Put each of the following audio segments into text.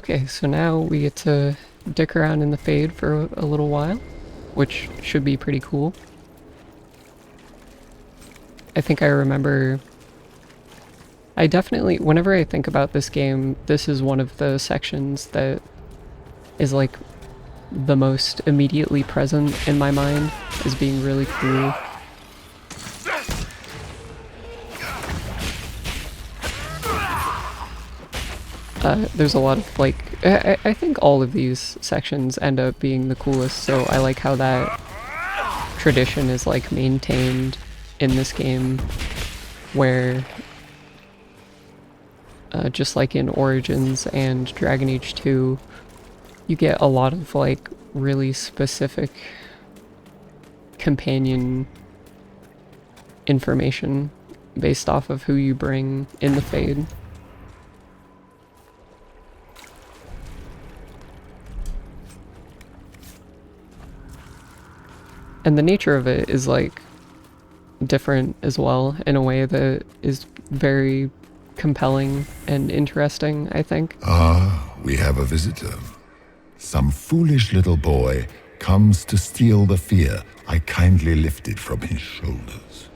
Okay, so now we get to dick around in the Fade for a little while, which should be pretty cool. I think I remember... I definitely, whenever I think about this game, this is one of the sections that is like the most immediately present in my mind as being really cool. There's a lot of like, I think all of these sections end up being the coolest, so I like how that tradition is like maintained in this game, where just like in Origins and Dragon Age 2, you get a lot of like really specific companion information based off of who you bring in the Fade. And the nature of it is like different as well in a way that is very compelling and interesting, I think. Ah, we have a visitor. Some foolish little boy comes to steal the fear I kindly lifted from his shoulders.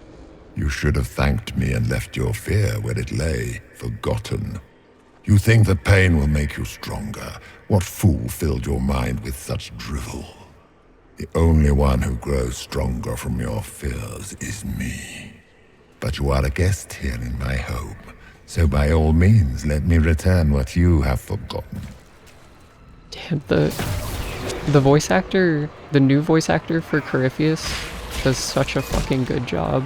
You should have thanked me and left your fear where it lay, forgotten. You think the pain will make you stronger. What fool filled your mind with such drivel? The only one who grows stronger from your fears is me. But you are a guest here in my home, so by all means let me return what you have forgotten. Damn, the voice actor, the new voice actor for Corypheus does such a fucking good job.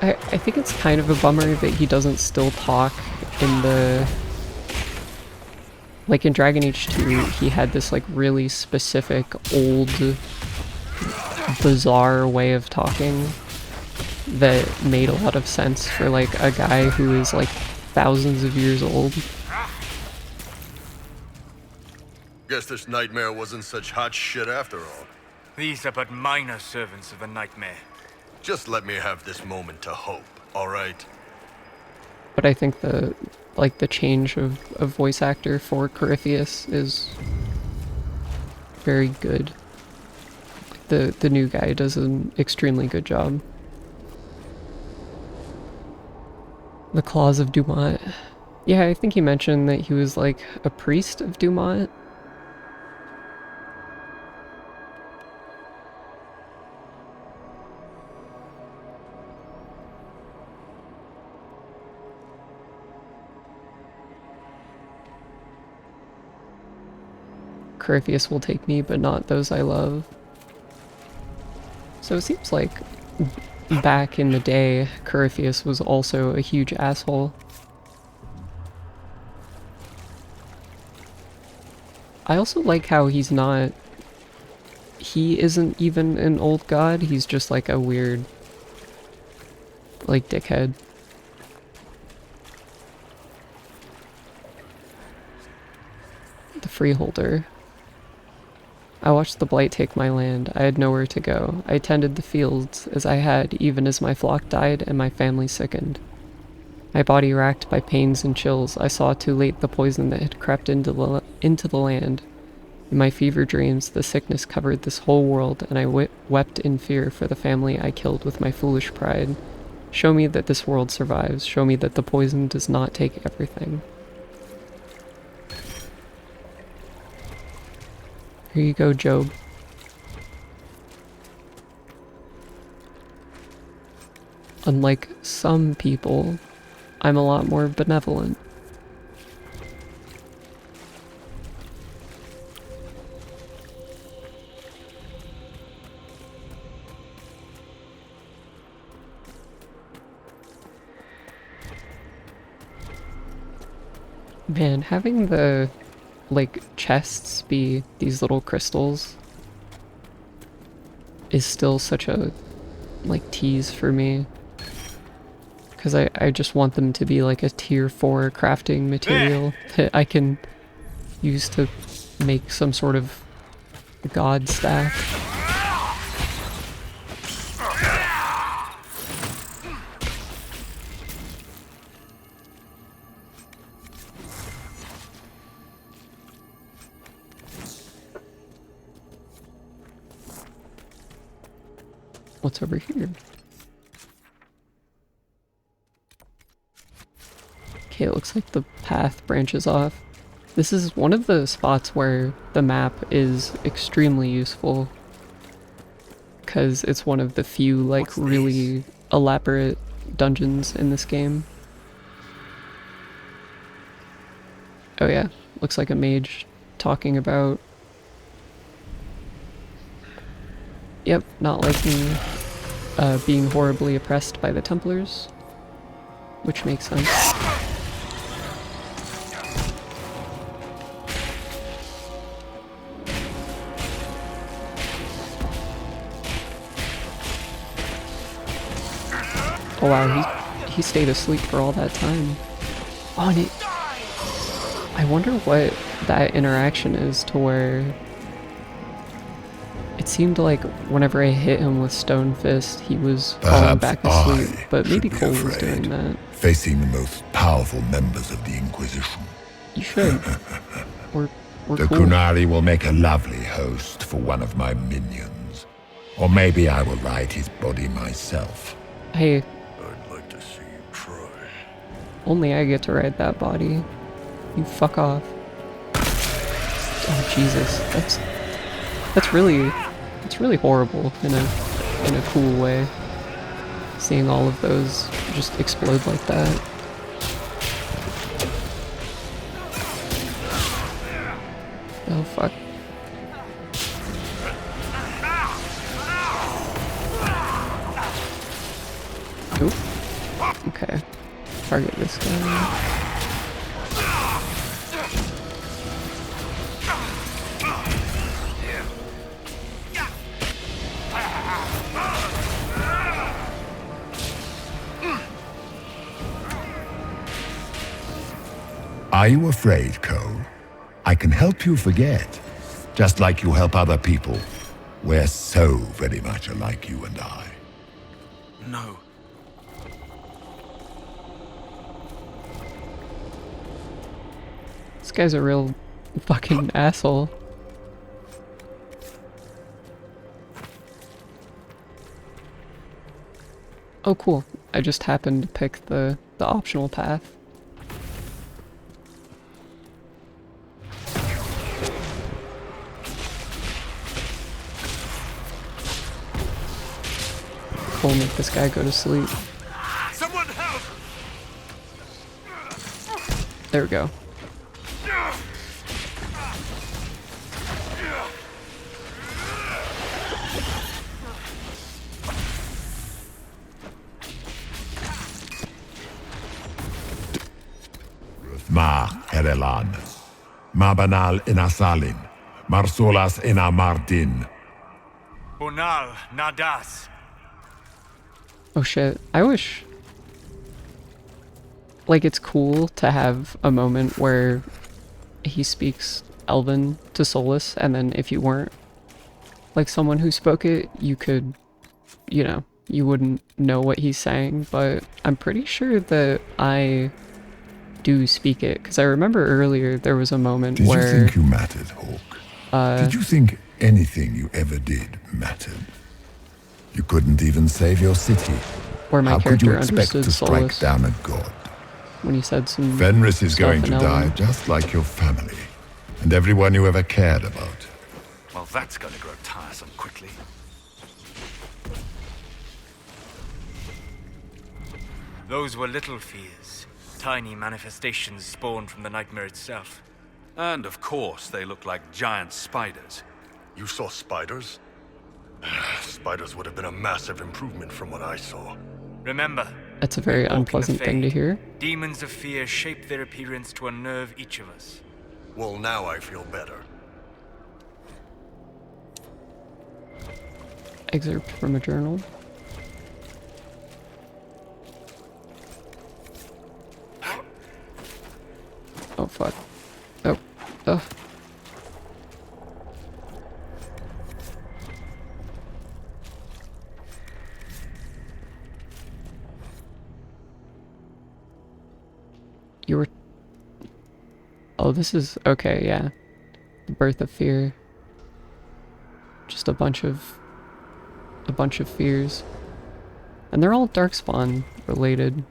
I think it's kind of a bummer that he doesn't still talk in the... Like in Dragon Age 2, he had this like really specific, old, bizarre way of talking that made a lot of sense for like a guy who is like thousands of years old. Guess this nightmare wasn't such hot shit after all. These are but minor servants of a nightmare. Just let me have this moment to hope, alright? But I think the change of voice actor for Corypheus is very good. The new guy does an extremely good job. The Claws of Dumont. Yeah, I think he mentioned that he was like a priest of Dumont. Corypheus will take me, but not those I love. So it seems like back in the day, Corypheus was also a huge asshole. I also like how he isn't even an old god, he's just like a weird, like, dickhead. The Freeholder. I watched the blight take my land. I had nowhere to go. I tended the fields as I had, even as my flock died and my family sickened. My body racked by pains and chills, I saw too late the poison that had crept into the land. In my fever dreams, the sickness covered this whole world, and I wept in fear for the family I killed with my foolish pride. Show me that this world survives. Show me that the poison does not take everything. Here you go, Job. Unlike some people, I'm a lot more benevolent. Man, having the like chests be these little crystals is still such a like tease for me, because I just want them to be like a tier 4 crafting material that I can use to make some sort of god staff. What's over here? Okay, it looks like the path branches off. This is one of the spots where the map is extremely useful, because it's one of the few, like, really elaborate dungeons in this game. Oh yeah, looks like a mage talking about... Yep, not liking being horribly oppressed by the Templars, which makes sense. Oh wow, he stayed asleep for all that time. Oh, and I wonder what that interaction is to where... It seemed like whenever I hit him with Stone Fist, he was falling back asleep, but maybe Cole was doing that. Facing the most powerful members of the Inquisition. You should. We're The cool. Kunari will make a lovely host for one of my minions. Or maybe I will ride his body myself. Hey, I'd like to see you try. only I get to ride that body. You fuck off. Oh Jesus, that's really horrible in a cool way. Seeing all of those just explode like that. Oh fuck. Oop. Okay. Target this guy. Are you afraid, Cole? I can help you forget, just like you help other people. We're so very much alike, you and I. No. This guy's a real fucking asshole. Oh cool, I just happened to pick the optional path. Cool, make this guy go to sleep. Someone help! There we go. Ma Herelan, Mabanal Inasalin, Marsolas Inamardin. Bonal Nadas. Oh shit, I wish... Like, it's cool to have a moment where he speaks Elven to Solus, and then if you weren't, like, someone who spoke it, you could, you know, you wouldn't know what he's saying, but I'm pretty sure that I do speak it, because I remember earlier there was a moment Did where... you think you mattered, Hawk? Did you think anything you ever did mattered? You couldn't even save your city. Where my How could you character expect understood to strike Solus down a god? when he said some Fenris is stuff going in to die Elven. just like your family, and everyone you ever cared about. Well, that's gonna grow tiresome quickly. Those were little fears. Tiny manifestations spawned from the nightmare itself. And of course, they look like giant spiders. You saw spiders? Spiders would have been a massive improvement from what I saw. Remember, That's a very walking the unpleasant thing to Fade, hear. demons of fear shape their appearance to unnerve each of us. Well, now I feel better. Excerpt from a journal. Oh fuck. Oh. Oh. You were... Oh, this is... Okay, yeah. The Birth of Fear. Just a bunch of a bunch of fears. And they're all Darkspawn related.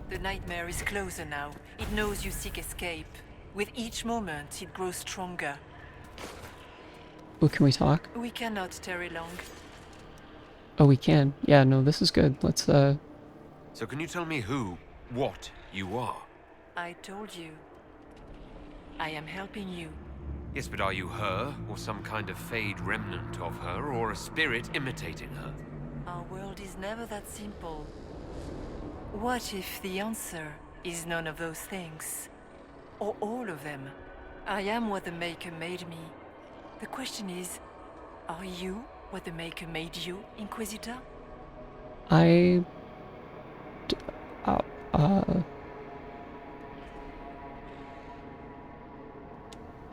The nightmare is closer now. It knows you seek escape. With each moment, it grows stronger. Oh, can we talk? We cannot tarry long. Oh, we can. Yeah, no, this is good. Let's, So can you tell me what you are? I told you. I am helping you. Yes, but are you her, or some kind of fade remnant of her, or a spirit imitating her? Our world is never that simple. What if the answer is none of those things? Or all of them? I am what the Maker made me. The question is, are you what the Maker made you, Inquisitor? I...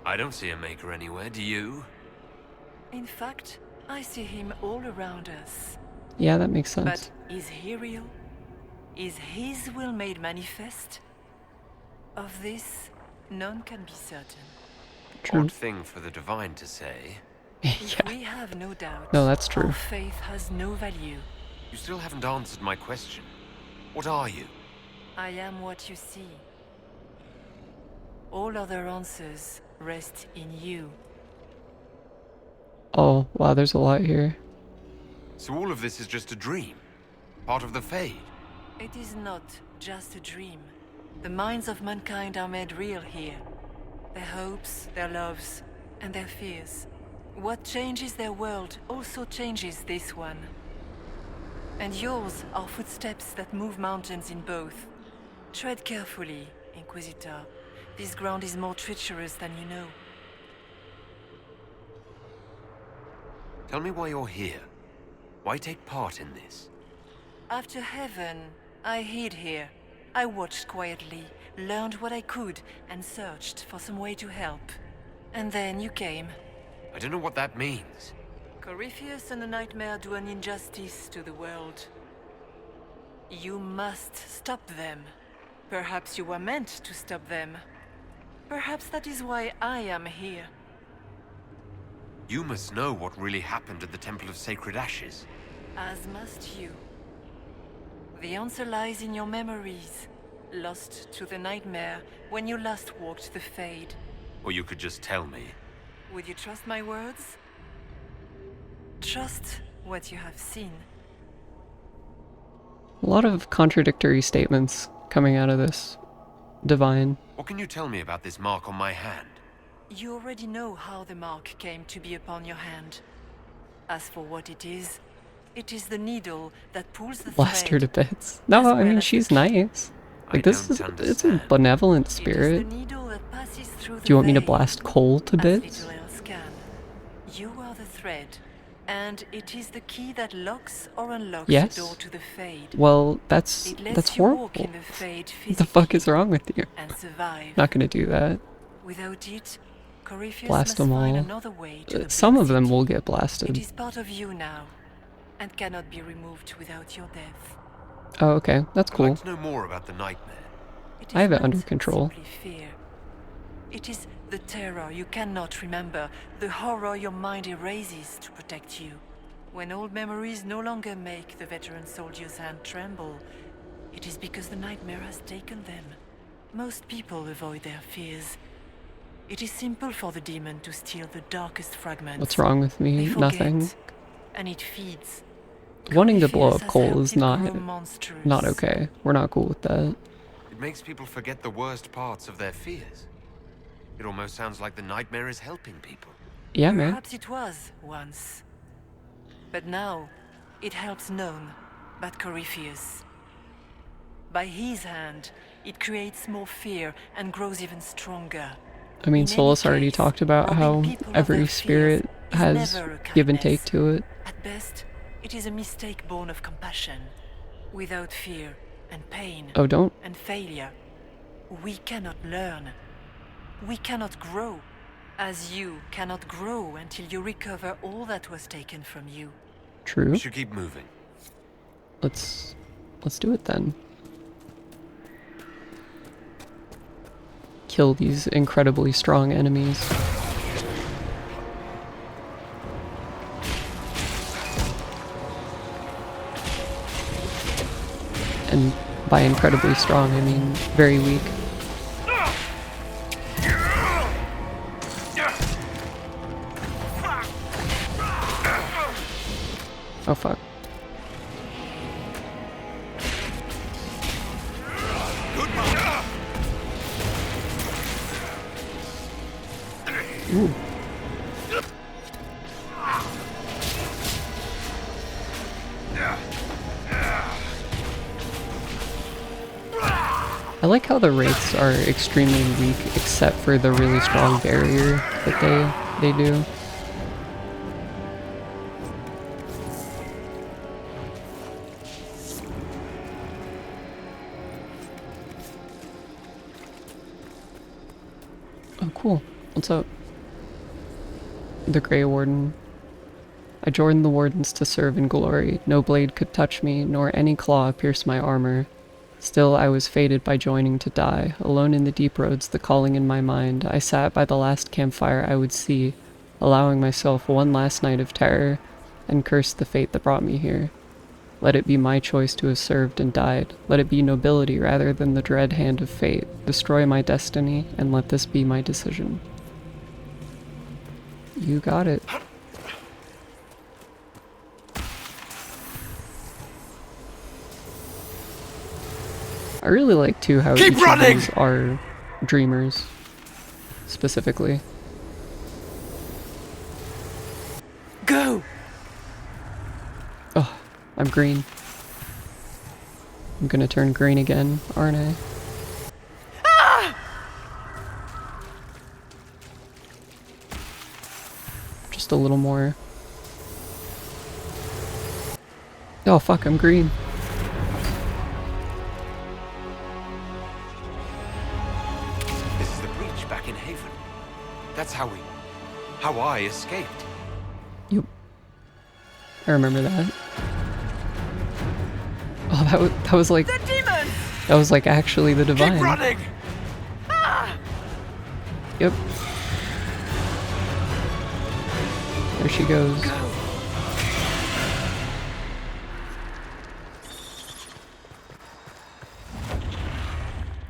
I don't see a maker anywhere, do you? In fact, I see him all around us. Yeah, that makes sense. But is he real? Is his will made manifest? Of this, none can be certain. True. Odd thing for the divine to say. If we have no doubt, No, that's true. our faith has no value. You still haven't answered my question. What are you? I am what you see. All other answers rest in you. Oh, wow, there's a lot here. So all of this is just a dream? Part of the Fade? It is not just a dream. The minds of mankind are made real here. Their hopes, their loves, and their fears. What changes their world also changes this one. And yours are footsteps that move mountains in both. Tread carefully, Inquisitor. This ground is more treacherous than you know. Tell me why you're here. Why take part in this? After heaven, I hid here. I watched quietly, learned what I could, and searched for some way to help. And then you came. I don't know what that means. Corypheus and the Nightmare do an injustice to the world. You must stop them. Perhaps you were meant to stop them. Perhaps that is why I am here. You must know what really happened at the Temple of Sacred Ashes. As must you. The answer lies in your memories, lost to the Nightmare when you last walked the Fade. Or you could just tell me. Would you trust my words? Trust what you have seen. A lot of contradictory statements coming out of this divine. What can you tell me about this mark on my hand? You already know how the mark came to be upon your hand. As for what it is the needle that pulls the Blast her thread. to bits. No, as I well mean, as she's the key. nice. Like, I this don't is, it's a understand. benevolent It spirit. is the needle that passes through Do you want me to vein, blast coal to as bits? little else can. You are the thread, and it is the key that locks or unlocks Yes. the door to the Fade. Well, that's It lets that's you horrible. walk in the Fade What the fuck is physically wrong with you? and survive. Not gonna do that. Without it, Corypheus Blast must them find all. another way to the Some Black of them City. will get It blasted. is part of you now, and cannot be removed without your death. Oh, okay. That's I'd cool. like to know more about the nightmare. It I have is it under not control. simply fear. It is the terror you cannot remember, the horror your mind erases to protect you. When old memories no longer make the veteran soldier's hand tremble, it is because the nightmare has taken them. Most people avoid their fears. It is simple for the demon to steal the darkest fragments. What's wrong with They me? forget, Nothing. and it feeds. Wanting to blow Corypheus up has coal helped is it not grow monstrous. not okay. We're not cool with that. It makes people forget the worst parts of their fears. It almost sounds like the nightmare is helping people. Yeah, man. Perhaps it was once. But now, it helps none but Corypheus. By his hand, it creates more fear and grows even stronger. I mean, In any Solus already case, talked about robbing how people of every their spirit fears is has never a give and kindness. take to it. At best, it is a mistake born of compassion. Without fear and pain Oh, don't. and failure, we cannot learn. We cannot grow, as you cannot grow until you recover all that was taken from you. True. We should keep moving. Let's do it then. kill these incredibly strong enemies. And by incredibly strong, I mean very weak. Oh fuck. Ooh. I like how the wraiths are extremely weak except for the really strong barrier that they do. Oh cool. What's up? The Grey Warden. I joined the Wardens to serve in glory. No blade could touch me, nor any claw pierce my armor. Still I was fated by joining to die. Alone in the deep roads, the calling in my mind, I sat by the last campfire I would see, allowing myself one last night of terror, and cursed the fate that brought me here. Let it be my choice to have served and died. Let it be nobility rather than the dread hand of fate. Destroy my destiny, and let this be my decision. You got it. I really like too how each of these are dreamers, specifically. Go! Oh, I'm green. I'm gonna turn green again, aren't I? Ah! Just a little more. Oh fuck, I'm green. This is the breach back in Haven. That's how I escaped. Yep. I remember that. Oh, that was like... The demon! That was like actually the divine. Keep running! Ah! Yep. There she goes. Go!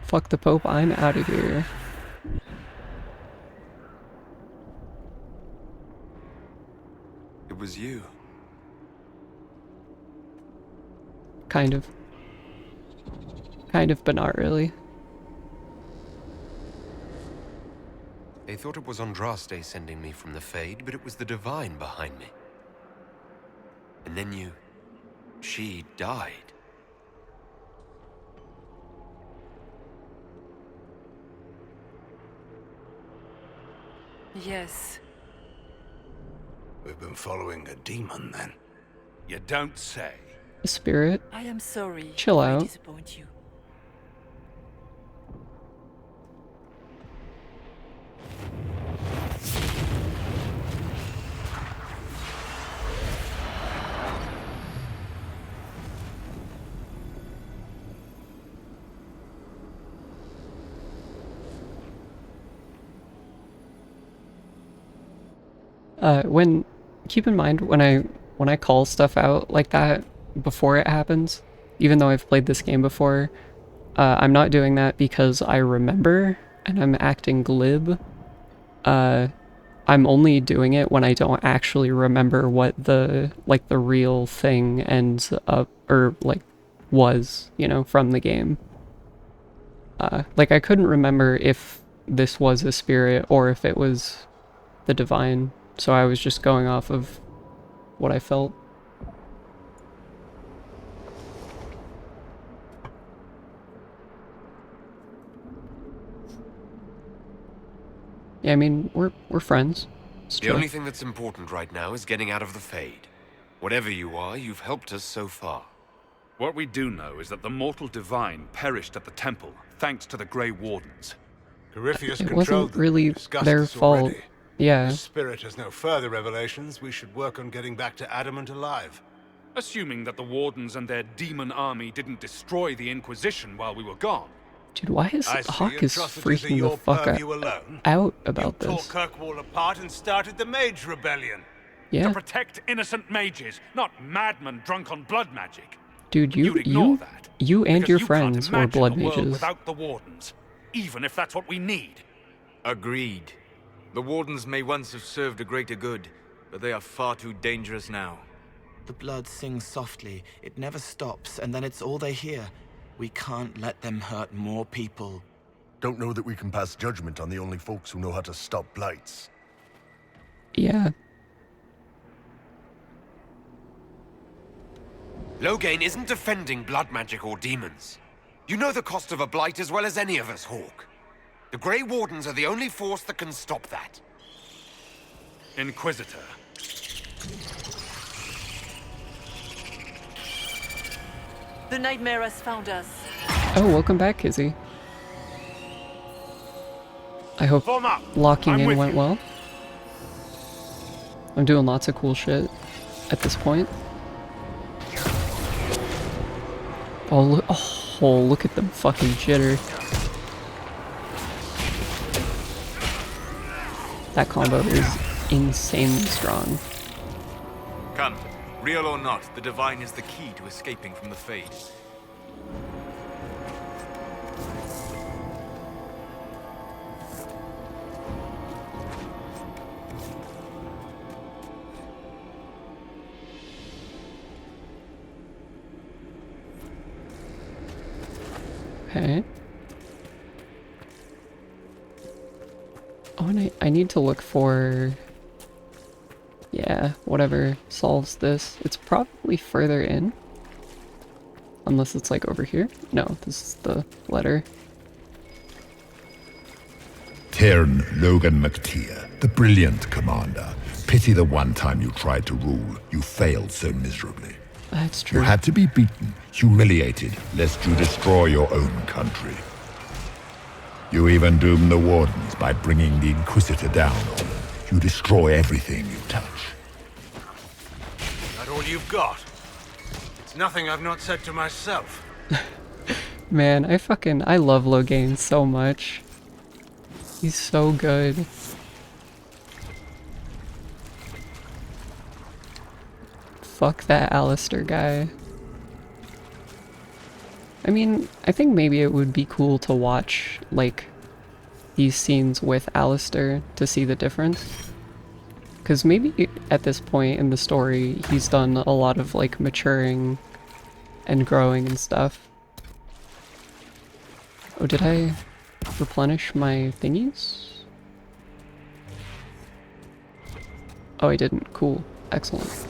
Fuck the Pope, I'm out of here. It was you. Kind of. Kind of, but not really. They thought it was Andraste sending me from the Fade, but it was the Divine behind me. And then she died. Yes. We've been following a demon, then. You don't say. A spirit. I am sorry. Chill I out. disappoint you. Keep in mind when I call stuff out like that before it happens, even though I've played this game before, I'm not doing that because I remember and I'm acting glib. I'm only doing it when I don't actually remember what the real thing ends up, or was, from the game. I couldn't remember if this was a spirit or if it was the divine. So I was just going off of what I felt. Yeah, I mean, we're friends. It's The chill. only thing that's important right now is getting out of the Fade. Whatever you are, you've helped us so far. What we do know is that the mortal divine perished at the temple, thanks to the Grey Wardens. Corypheus It controlled wasn't them. really We discussed their this fault. already. Yeah. If the spirit has no further revelations, we should work on getting back to Adamant alive. Assuming that the Wardens and their demon army didn't destroy the Inquisition while we were gone. Dude, why is I see Hawk is atrocities are freaking the your fuck purview alone. out You about tore this? Kirkwall apart and started the Mage Rebellion. To Yeah, protect innocent mages, not madmen drunk on blood magic. dude, You'd ignore that. you and Because your you friends can't were imagine blood a world mages. without the Wardens, even if that's what we need. Agreed. The Wardens may once have served a greater good, but they are far too dangerous now. The blood sings softly, it never stops, and then it's all they hear. We can't let them hurt more people. Don't know that we can pass judgment on the only folks who know how to stop blights. Yeah, Loghain isn't defending blood magic or demons. You know the cost of a blight as well as any of us, Hawk. The Grey Wardens are the only force that can stop that. Inquisitor. The nightmare has found us. oh, welcome back, Kizzy. I hope Form up. locking I'm in with went you. well. I'm doing lots of cool shit at this point. Oh, look at them fucking jitter. That combo is insanely strong. Come, real or not, the Divine is the key to escaping from the Fade. Okay. Oh, and I need to look for... Yeah, whatever solves this. It's probably further in. Unless it's like over here. No, this is the letter. Tern Logan McTeer, the brilliant commander. Pity the one time you tried to rule, you failed so miserably. That's You true. had to be beaten, humiliated, lest you destroy your own country. You even doom the Wardens by bringing the Inquisitor down on them. You destroy everything you touch. That all you've got? It's nothing I've not said to myself. Man, I love Loghain so much. He's so good. Fuck that Alistair guy. I mean, I think maybe it would be cool to watch, like, these scenes with Alistair to see the difference. Because maybe at this point in the story, he's done a lot of, like, maturing and growing and stuff. Oh, did I replenish my thingies? Oh, I didn't. Cool. Excellent.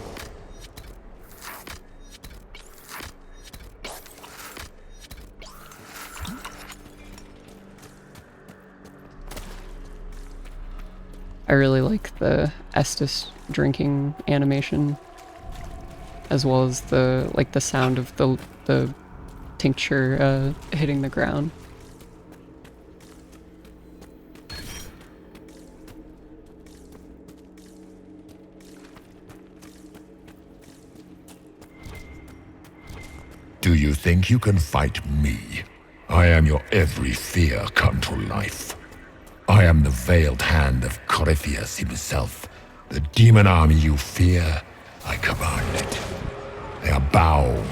I really like the Estus drinking animation, as well as the the sound of the tincture hitting the ground. Do you think you can fight me? I am your every fear come to life. I am the veiled hand of Corypheus himself. The demon army you fear, I command it. They are bound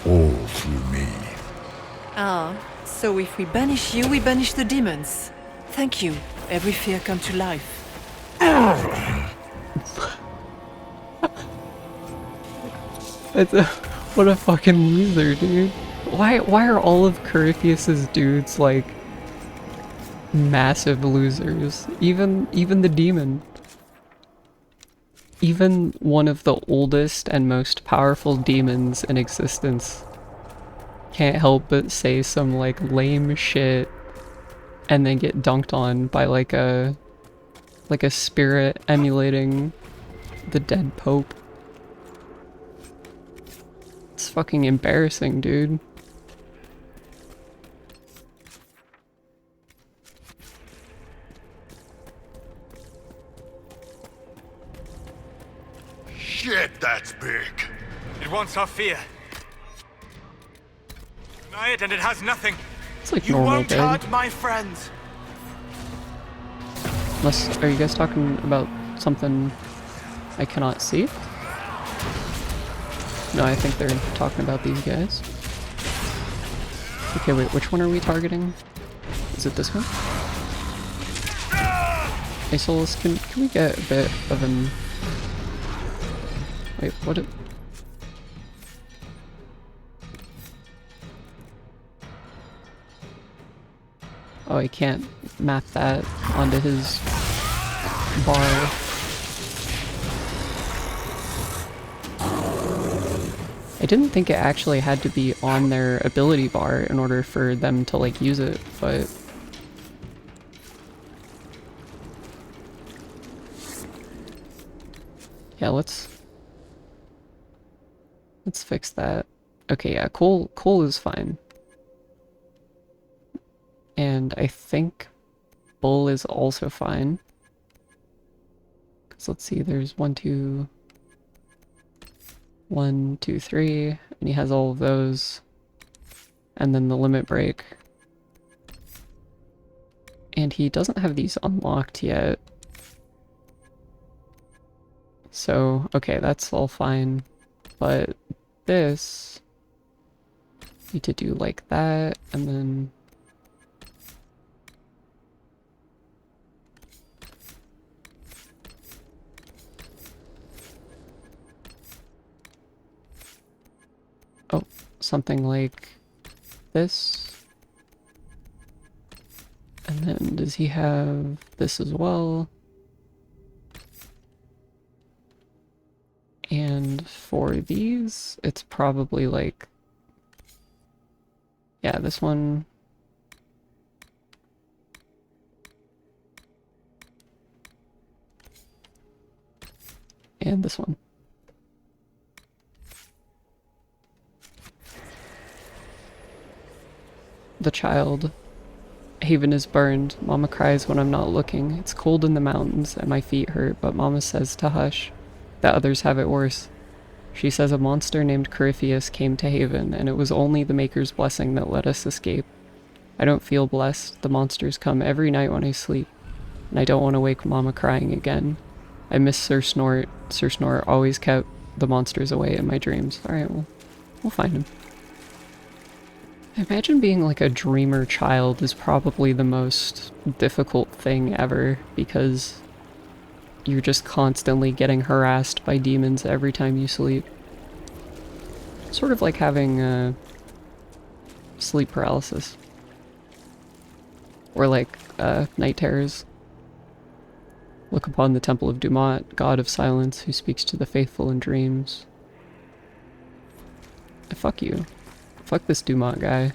all through me. Ah, so if we banish you, we banish the demons. Thank you. Every fear come to life. What a fucking loser, dude. Why are all of Corypheus's dudes like massive losers? Even the demon. Even one of the oldest and most powerful demons in existence can't help but say some like lame shit and then get dunked on by like a spirit emulating the dead pope. It's fucking embarrassing, dude. Shit, that's big. It wants our fear. Deny it and it has nothing. It's like You normal won't day. hurt my friends. Unless, are you guys talking about something I cannot see? No, I think they're talking about these guys. Okay, wait, which one are we targeting? Is it this one? Hey, Solus, can we get a bit of an... Wait, what it... Oh, I can't map that onto his bar. I didn't think it actually had to be on their ability bar in order for them to, like, use it, but... Yeah, let's fix that. Okay, yeah, coal is fine. And I think bull is also fine. Because let's see, there's 1, 2, 3, and he has all of those. And then the limit break. And he doesn't have these unlocked yet. So, okay, that's all fine. But this... need to do like that, and then... Oh, something like this. And then does he have this as well? And for these, it's probably like... Yeah, this one... And this one. The child. Haven is burned. Mama cries when I'm not looking. It's cold in the mountains and my feet hurt, but Mama says to hush, that others have it worse. She says a monster named Corypheus came to Haven, and it was only the Maker's blessing that let us escape. I don't feel blessed. The monsters come every night when I sleep, and I don't want to wake Mama crying again. I miss Sir Snort. Sir Snort always kept the monsters away in my dreams. Alright, we'll find him. Imagine being like a dreamer child is probably the most difficult thing ever, because you're just constantly getting harassed by demons every time you sleep. Sort of like having sleep paralysis. Or like night terrors. Look upon the temple of Dumat, god of silence, who speaks to the faithful in dreams. Fuck you. Fuck this Dumat guy.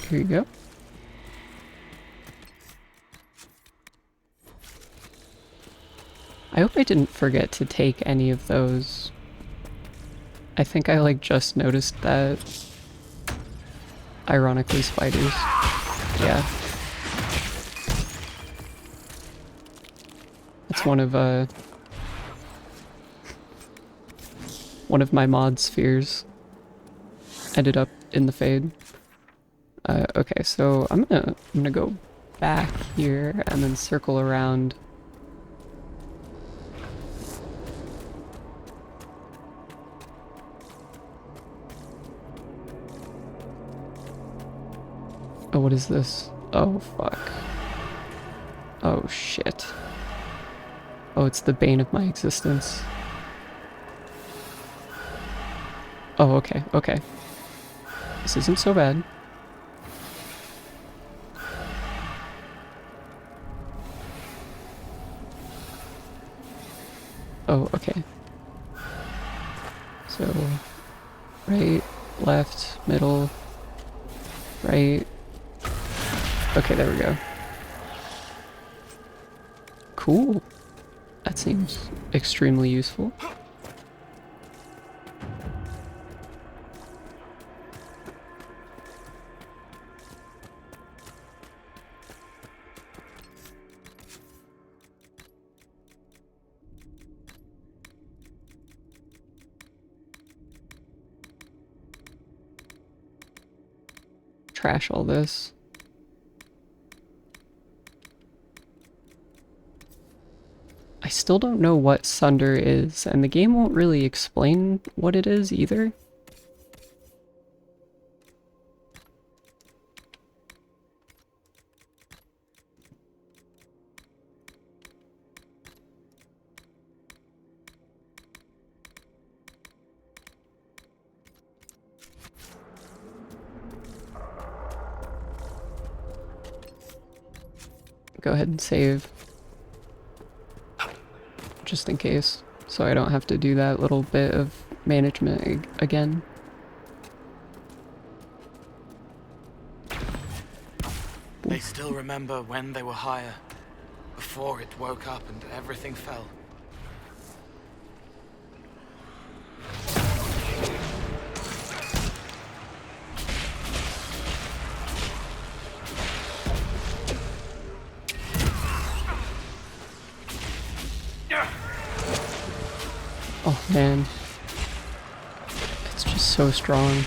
Here you go. I hope I didn't forget to take any of those. I think I like just noticed that. Ironically, spiders. Yeah. It's one of my mod spheres. Ended up in the fade. Okay, so I'm gonna go back here and then circle around. Oh, what is this? Oh, fuck. Oh, shit. Oh, it's the bane of my existence. Oh, okay, okay. This isn't so bad. Oh, okay. So, right, left, middle, right. Okay, there we go. Cool. That seems extremely useful. Trash all this. I still don't know what Sunder is, and the game won't really explain what it is either. Go ahead and save. Just in case, so I don't have to do that little bit of management again. They still remember when they were higher, before it woke up and everything fell. Oh man, it's just so strong.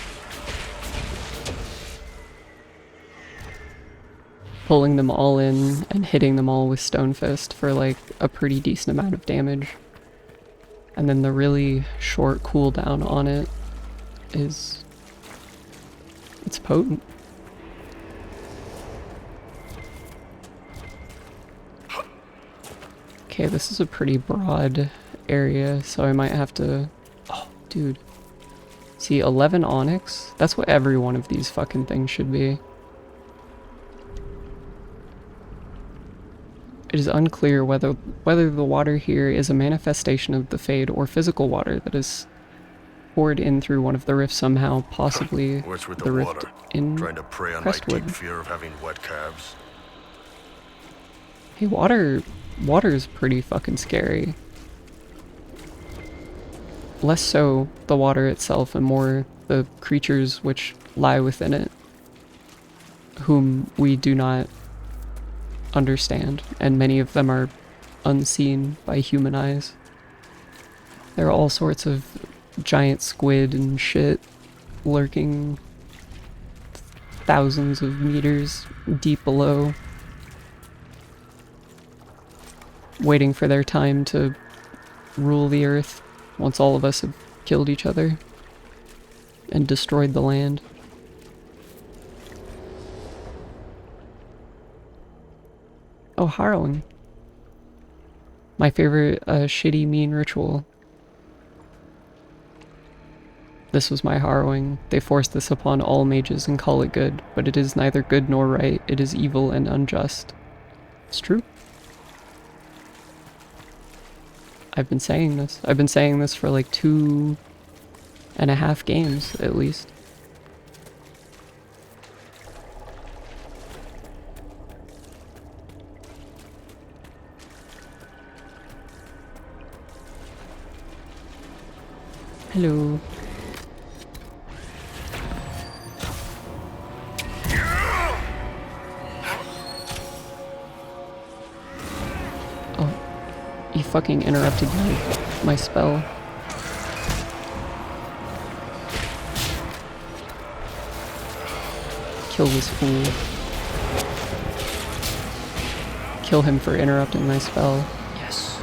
Pulling them all in and hitting them all with Stone Fist for like a pretty decent amount of damage. And then the really short cooldown on it is... it's potent. Okay, this is a pretty broad area, so I might have to... oh, dude. See, 11 onyx? That's what every one of these fucking things should be. It is unclear whether the water here is a manifestation of the Fade or physical water that is poured in through one of the rifts somehow, possibly What's with the rift water? in Trying to prey on my Crestwood. deep fear of having wet calves. Hey, water's pretty fucking scary. Less so the water itself and more the creatures which lie within it, whom we do not understand, and many of them are unseen by human eyes. There are all sorts of giant squid and shit lurking thousands of meters deep below, waiting for their time to rule the earth once all of us have killed each other and destroyed the land. Oh, harrowing. My favorite shitty mean ritual. This was my harrowing. They forced this upon all mages and call it good, but it is neither good nor right. It is evil and unjust. It's true. I've been saying this. I've been saying this for like 2.5 games, at least. Hello. You fucking interrupted my spell. Kill this fool. Kill him for interrupting my spell. Yes.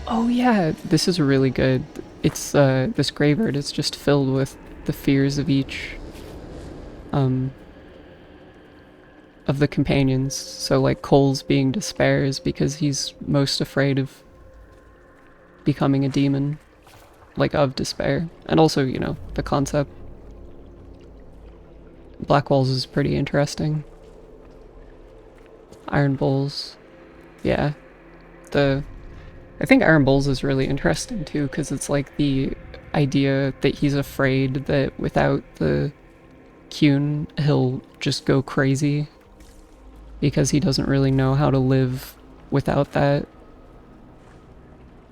Oh yeah, this is really good. It's this graveyard is just filled with the fears of each of the companions. So like Cole's being despair is because he's most afraid of becoming a demon, like of despair, and also, you know, the concept. Blackwall's is pretty interesting. Iron Bowls, yeah. I think Iron Bowls is really interesting too, because it's like the idea that he's afraid that without the Qun he'll just go crazy because he doesn't really know how to live without that.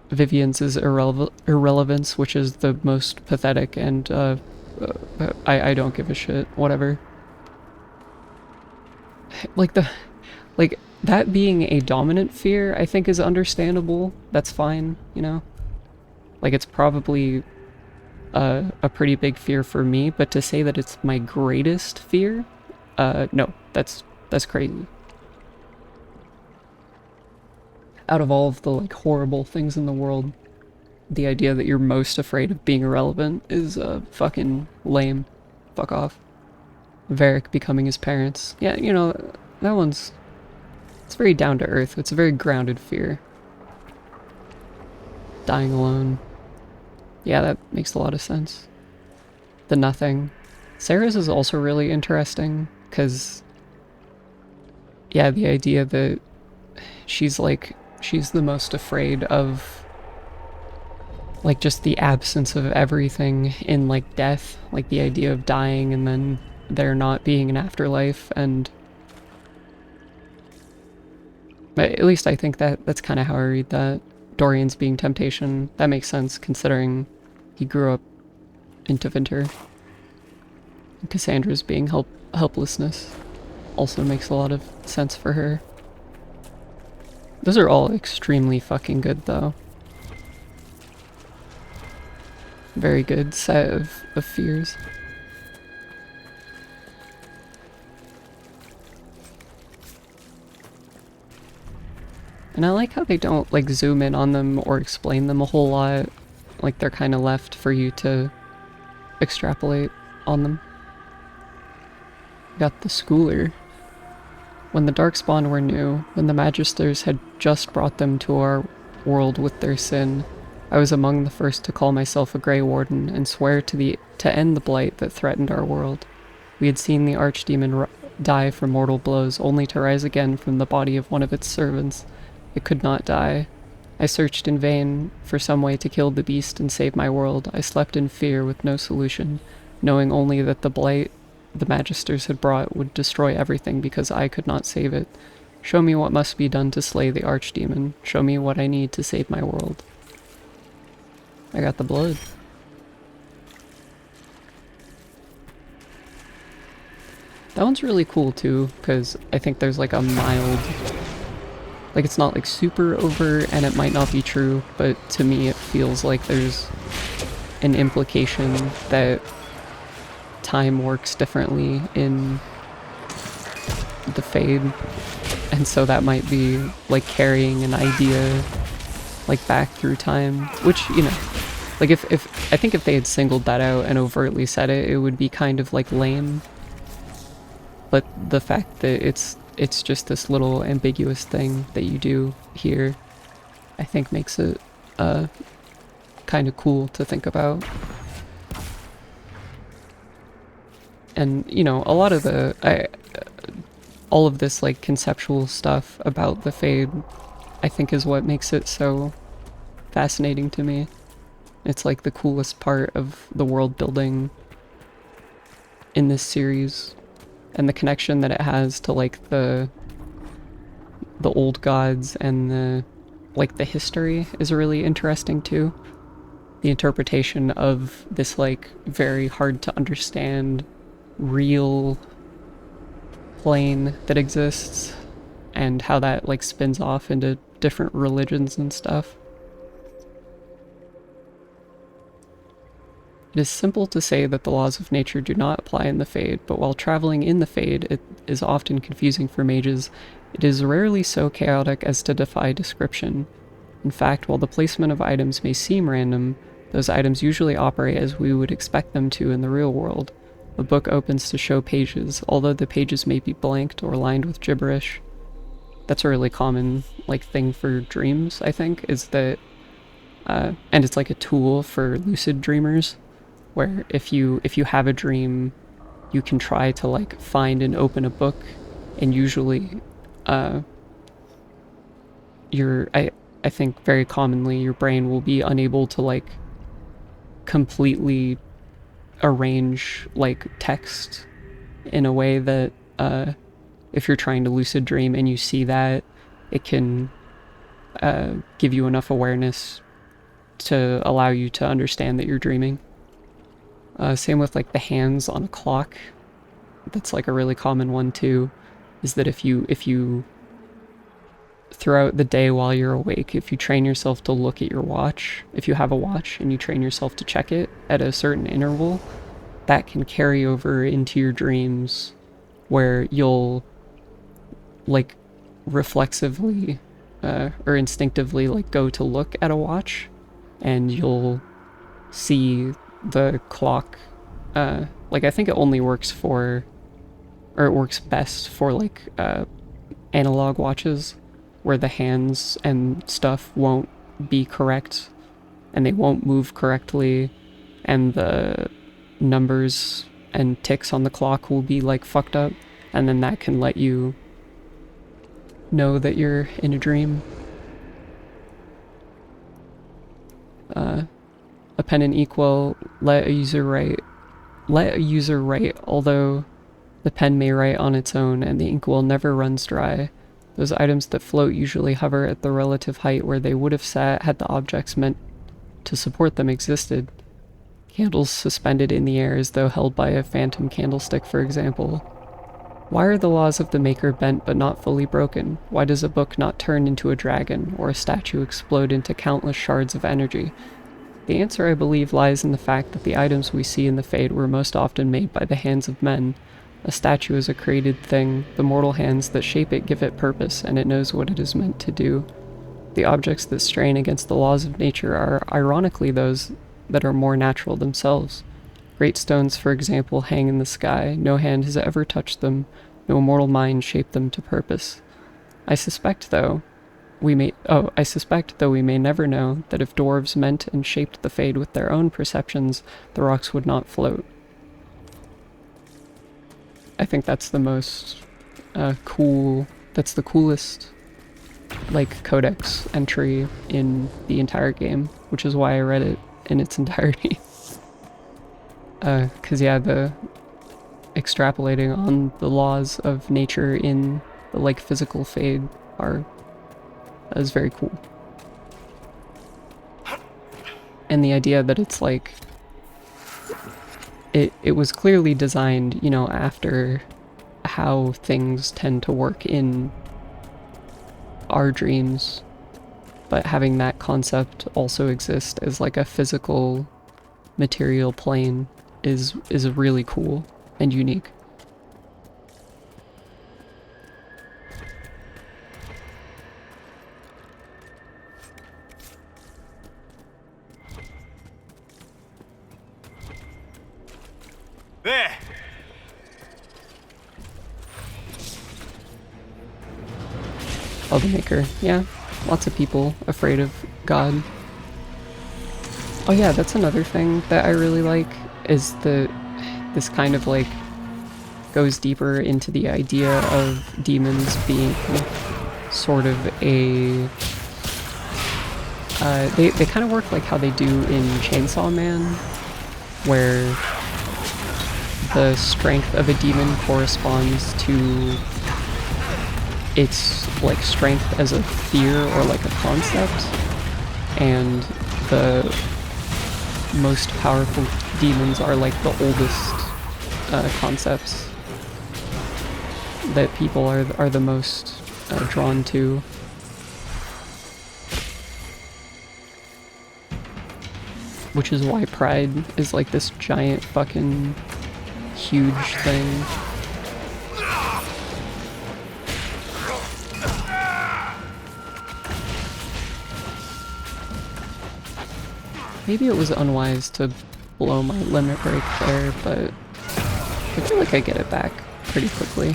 Vivian's is irrelevance, which is the most pathetic, and I don't give a shit, whatever. Like that being a dominant fear, I think is understandable. That's fine, you know? Like, it's probably a pretty big fear for me, but to say that it's my greatest fear, no, that's crazy. Out of all of the, like, horrible things in the world, the idea that you're most afraid of being irrelevant is fucking lame. Fuck off. Varric becoming his parents. Yeah, you know, that one's... It's very down to earth. It's a very grounded fear. Dying alone. Yeah, that makes a lot of sense. The nothing. Sarah's is also really interesting, because... Yeah, the idea that she's the most afraid of, like, just the absence of everything in, like, death. Like, the idea of dying and then there not being an afterlife, and... At least I think that's kind of how I read that. Dorian's being temptation. That makes sense, considering he grew up in Tevinter. And Cassandra's being helplessness also makes a lot of sense for her. Those are all extremely fucking good, though. Very good set of fears. And I like how they don't, like, zoom in on them or explain them a whole lot. Like, they're kind of left for you to extrapolate on them. Got the schooler. When the Darkspawn were new, when the Magisters had just brought them to our world with their sin, I was among the first to call myself a Grey Warden and swear to end the blight that threatened our world. We had seen the Archdemon die from mortal blows, only to rise again from the body of one of its servants. It could not die. I searched in vain for some way to kill the beast and save my world. I slept in fear with no solution, knowing only that the blight the Magisters had brought would destroy everything because I could not save it. Show me what must be done to slay the Archdemon. Show me what I need to save my world. I got the blood. That one's really cool too, because I think there's like a mild... Like, it's not like super over, and it might not be true, but to me it feels like there's an implication that time works differently in the Fade, and so that might be like carrying an idea like back through time, which, you know, like if I think if they had singled that out and overtly said it, it would be kind of like lame, but the fact that it's just this little ambiguous thing that you do here, I think makes it kind of cool to think about. And, you know, a lot of all of this, like, conceptual stuff about the Fade, I think is what makes it so fascinating to me. It's, like, the coolest part of the world building in this series. And the connection that it has to, like, the old gods and the history is really interesting too. The interpretation of this, like, very hard to understand real plane that exists, and how that, like, spins off into different religions and stuff. It is simple to say that the laws of nature do not apply in the Fade, but while traveling in the Fade it is often confusing for mages, it is rarely so chaotic as to defy description. In fact, while the placement of items may seem random, those items usually operate as we would expect them to in the real world. The book opens to show pages, although the pages may be blanked or lined with gibberish. That's a really common, like, thing for dreams, I think, is that, and it's like a tool for lucid dreamers, where if you have a dream, you can try to, like, find and open a book, and usually, I think very commonly your brain will be unable to, like, completely arrange, like, text in a way that, if you're trying to lucid dream and you see that, it can give you enough awareness to allow you to understand that you're dreaming. Same with, like, the hands on a clock. That's, like, a really common one too, is that if you throughout the day while you're awake, if you train yourself to look at your watch, if you have a watch and you train yourself to check it at a certain interval, that can carry over into your dreams where you'll like reflexively or instinctively like go to look at a watch and you'll see the clock. Like I think it only works for, or it works best for like analog watches where the hands and stuff won't be correct and they won't move correctly and the numbers and ticks on the clock will be like fucked up, and then that can let you know that you're in a dream. A pen and equal, let a user write, although the pen may write on its own and the ink will never runs dry. Those items that float usually hover at the relative height where they would have sat had the objects meant to support them existed. Candles suspended in the air as though held by a phantom candlestick, for example. Why are the laws of the Maker bent but not fully broken? Why does a book not turn into a dragon, or a statue explode into countless shards of energy? The answer, I believe, lies in the fact that the items we see in the Fade were most often made by the hands of men. A statue is a created thing. The mortal hands that shape it give it purpose, and it knows what it is meant to do. The objects that strain against the laws of nature are ironically those that are more natural themselves. Great stones, for example, hang in the sky. No hand has ever touched them. No mortal mind shaped them to purpose. I suspect, though we may never know, that if dwarves meant and shaped the Fade with their own perceptions, the rocks would not float. I think that's the most that's the coolest like codex entry in the entire game, which is why I read it in its entirety. Cause yeah, the extrapolating on the laws of nature in the like physical Fade is very cool. And the idea that it's like it was clearly designed, you know, after how things tend to work in our dreams, but having that concept also exist as like a physical material plane is really cool and unique. There! Oh, the Maker. Yeah, lots of people afraid of God. Oh yeah, that's another thing that I really like, is this kind of like goes deeper into the idea of demons being sort of a they kind of work like how they do in Chainsaw Man, where the strength of a demon corresponds to its like strength as a fear or like a concept, and the most powerful demons are like the oldest concepts that people are the most drawn to. Which is why Pride is like this giant fucking huge thing. Maybe it was unwise to blow my limit break there, but I feel like I get it back pretty quickly.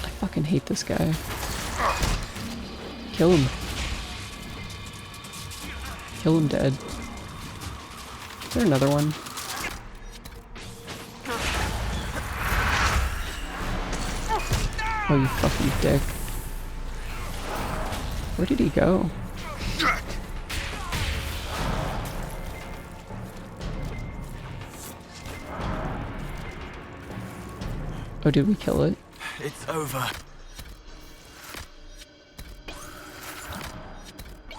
I fucking hate this guy. Kill him. Kill him dead. Is there another one? Oh, you fucking dick. Where did he go? Oh, did we kill it? It's over.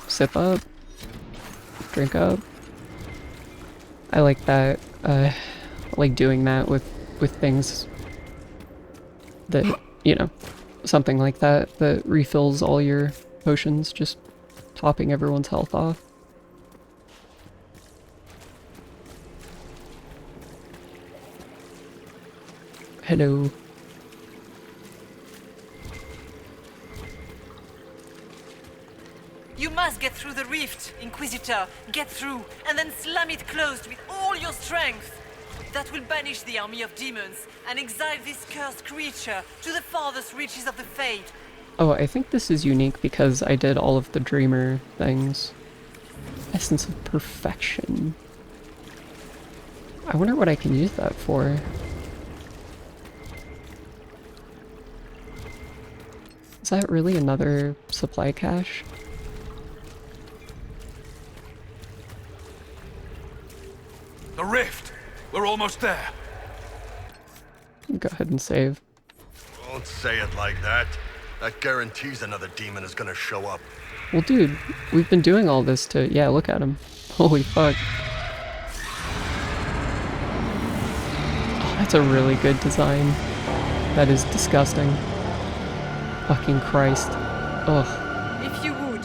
Sip up. Drink up. I like that like doing that with things that, you know, something like that that refills all your potions, just topping everyone's health off. Hello. You must get through the rift, Inquisitor. Get through, and then slam it closed with all your strength. That will banish the army of demons and exile this cursed creature to the farthest reaches of the Fade. Oh, I think this is unique because I did all of the Dreamer things. Essence of Perfection. I wonder what I can use that for. Is that really another supply cache? The rift! We're almost there. Go ahead and save. Don't say it like that. That guarantees another demon is gonna show up. Well, dude, we've been doing all this to... Yeah, look at him. Holy fuck. Oh, that's a really good design. That is disgusting. Fucking Christ. Ugh. If you would,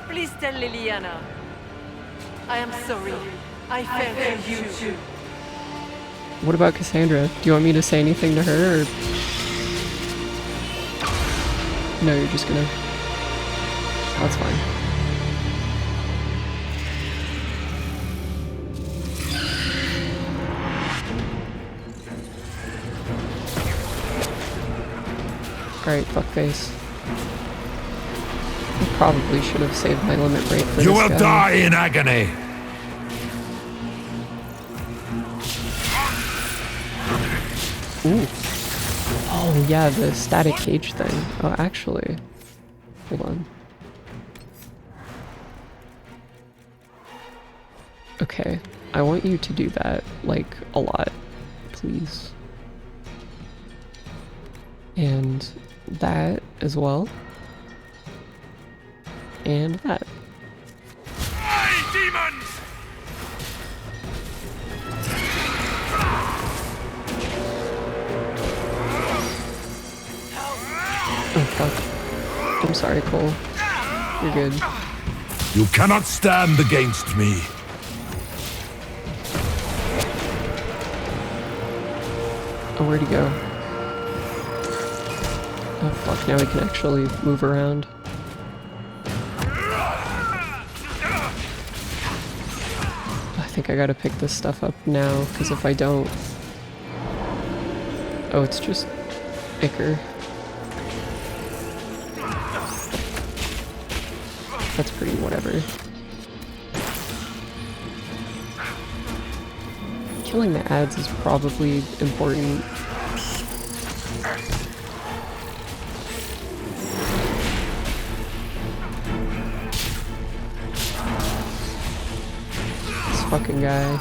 please tell Liliana. I am sorry. I fell for you too. What about Cassandra? Do you want me to say anything to her, or... No, you're just gonna... That's fine. Alright, fuckface. I probably should have saved my limit break for this guy. You will die in agony! Ooh. Oh yeah, the static cage thing. Oh, actually. Hold on. Okay, I want you to do that, like, a lot, please. And that as well. And that. Hey, demons! Oh fuck. I'm sorry, Cole. You're good. You cannot stand against me. Oh, where'd he go? Oh fuck, now we can actually move around. I think I gotta pick this stuff up now, because if I don't... Oh, it's just Icker. That's pretty whatever. Killing the ads is probably important. This fucking guy.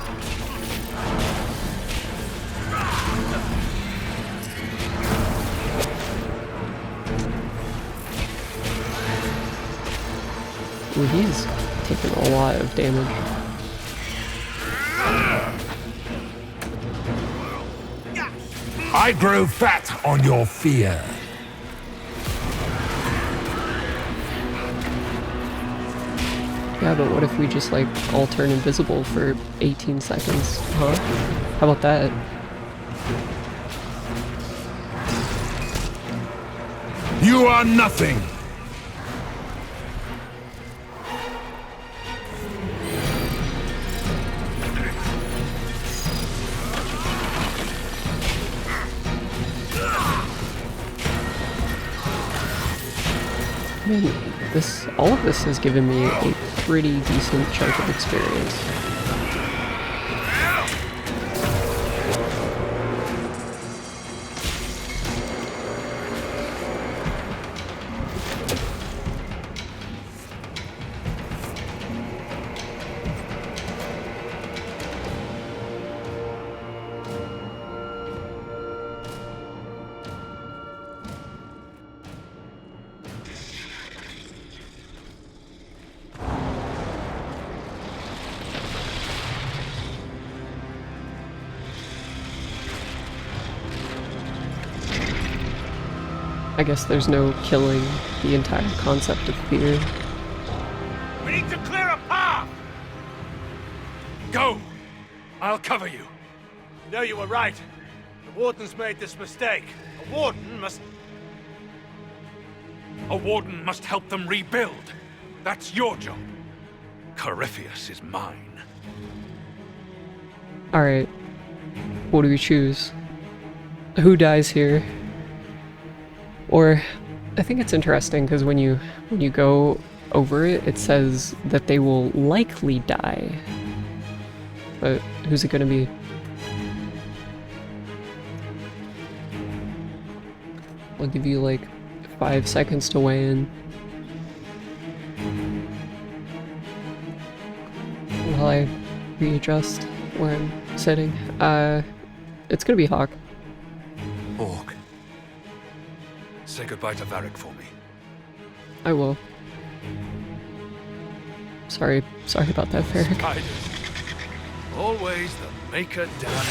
Ooh, he's taking a lot of damage. I grow fat on your fear. Yeah, but what if we just, like, all turn invisible for 18 seconds, huh? How about that? You are nothing. I mean, all of this has given me a pretty decent chunk of experience. I guess there's no killing the entire concept of fear. We need to clear a path! Go! I'll cover you. No, you were right. The Warden's made this mistake. A Warden must... A Warden must help them rebuild. That's your job. Corypheus is mine. Alright. What do we choose? Who dies here? Or, I think it's interesting because when you go over it, it says that they will likely die. But who's it gonna be? I'll give you like 5 seconds to weigh in. While I readjust where I'm sitting. It's gonna be Hawk. Orc. Say goodbye to Varric for me. I will. Sorry about that, Varric. Spiders. Always the maker down.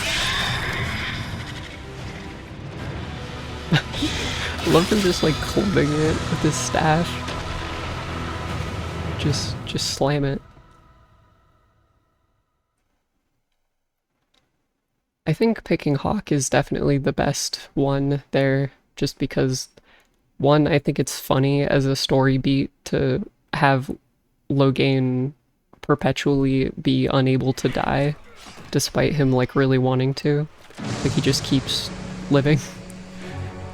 Love him just like clubbing it with his staff. Just slam it. I think picking Hawk is definitely the best one there, just because, one, I think it's funny as a story beat to have Logain perpetually be unable to die, despite him like really wanting to. Like he just keeps living.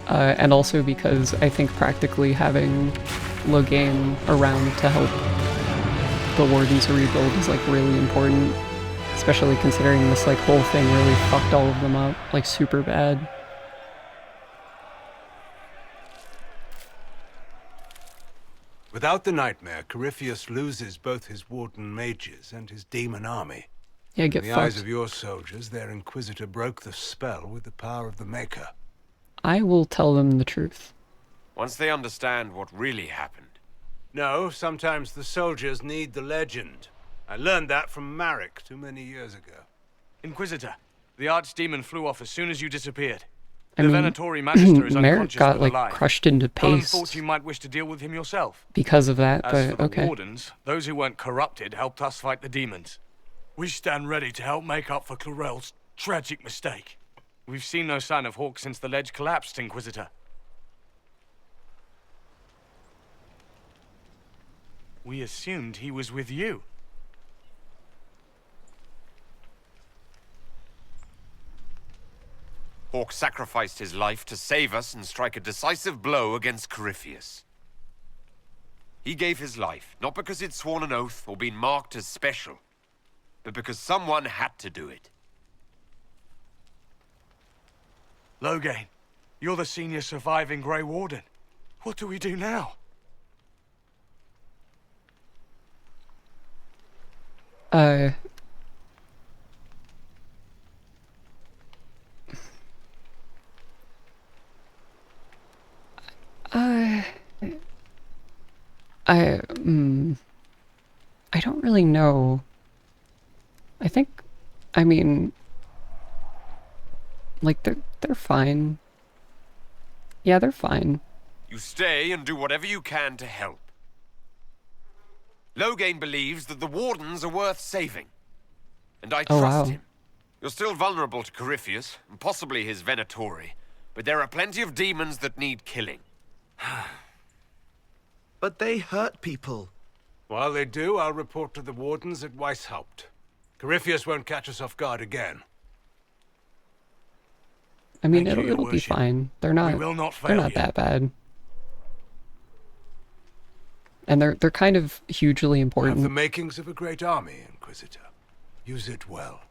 And also because I think practically having Logain around to help the Wardens rebuild is like really important. Especially considering this like whole thing really fucked all of them up, like super bad. Without the nightmare, Corypheus loses both his Warden mages and his demon army. Yeah, get In the fucked. eyes of your soldiers, their Inquisitor broke the spell with the power of the Maker. I will tell them the truth. Once they understand what really happened. No, sometimes the soldiers need the legend. I learned that from Marek too many years ago. Inquisitor, the archdemon flew off as soon as you disappeared. I The mean, Venatori Magister is Merrick unconscious got but like alive. crushed into Helen paste thought you might wish to deal with him yourself. because of that, As but for the okay. Wardens, those who weren't corrupted helped us fight the demons. We stand ready to help make up for Clorel's tragic mistake. We've seen no sign of Hawk since the ledge collapsed, Inquisitor. We assumed he was with you. Hawk sacrificed his life to save us and strike a decisive blow against Corypheus. He gave his life, not because he'd sworn an oath or been marked as special, but because someone had to do it. Logain, you're the senior surviving Grey Warden. What do we do now? I don't really know. I think, I mean, like they're fine. Yeah, they're fine. You stay and do whatever you can to help. Logain believes that the Wardens are worth saving. And I Oh, trust wow. him. You're still vulnerable to Corypheus, and possibly his Venatori, but there are plenty of demons that need killing. But they hurt people. While they do, I'll report to the Wardens at Weishaupt. Corypheus won't catch us off guard again. I mean, Thank you, Your it'll be Worship. fine. They're not. We will not They're fail not you. that bad. And they're kind of hugely You have important. the makings of a great army, Inquisitor. Use it well.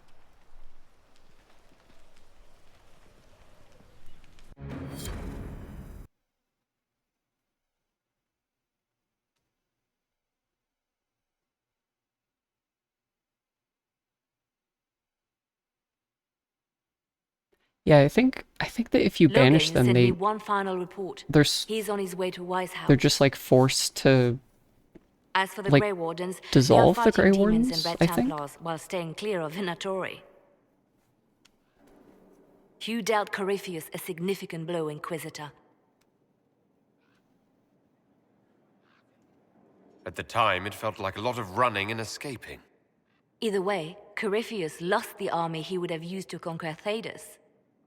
Yeah, I think that if you banish Logain them, sent they me one final report. they're He's on his way to Weishaupt. they're just like forced to As for the like, Grey Wardens, dissolve they the are fighting Grey demons Wardens, and I Red think? Templars while staying clear of Venatori. You dealt Corypheus a significant blow, Inquisitor. At the time, it felt like a lot of running and escaping. Either way, Corypheus lost the army he would have used to conquer Thedas.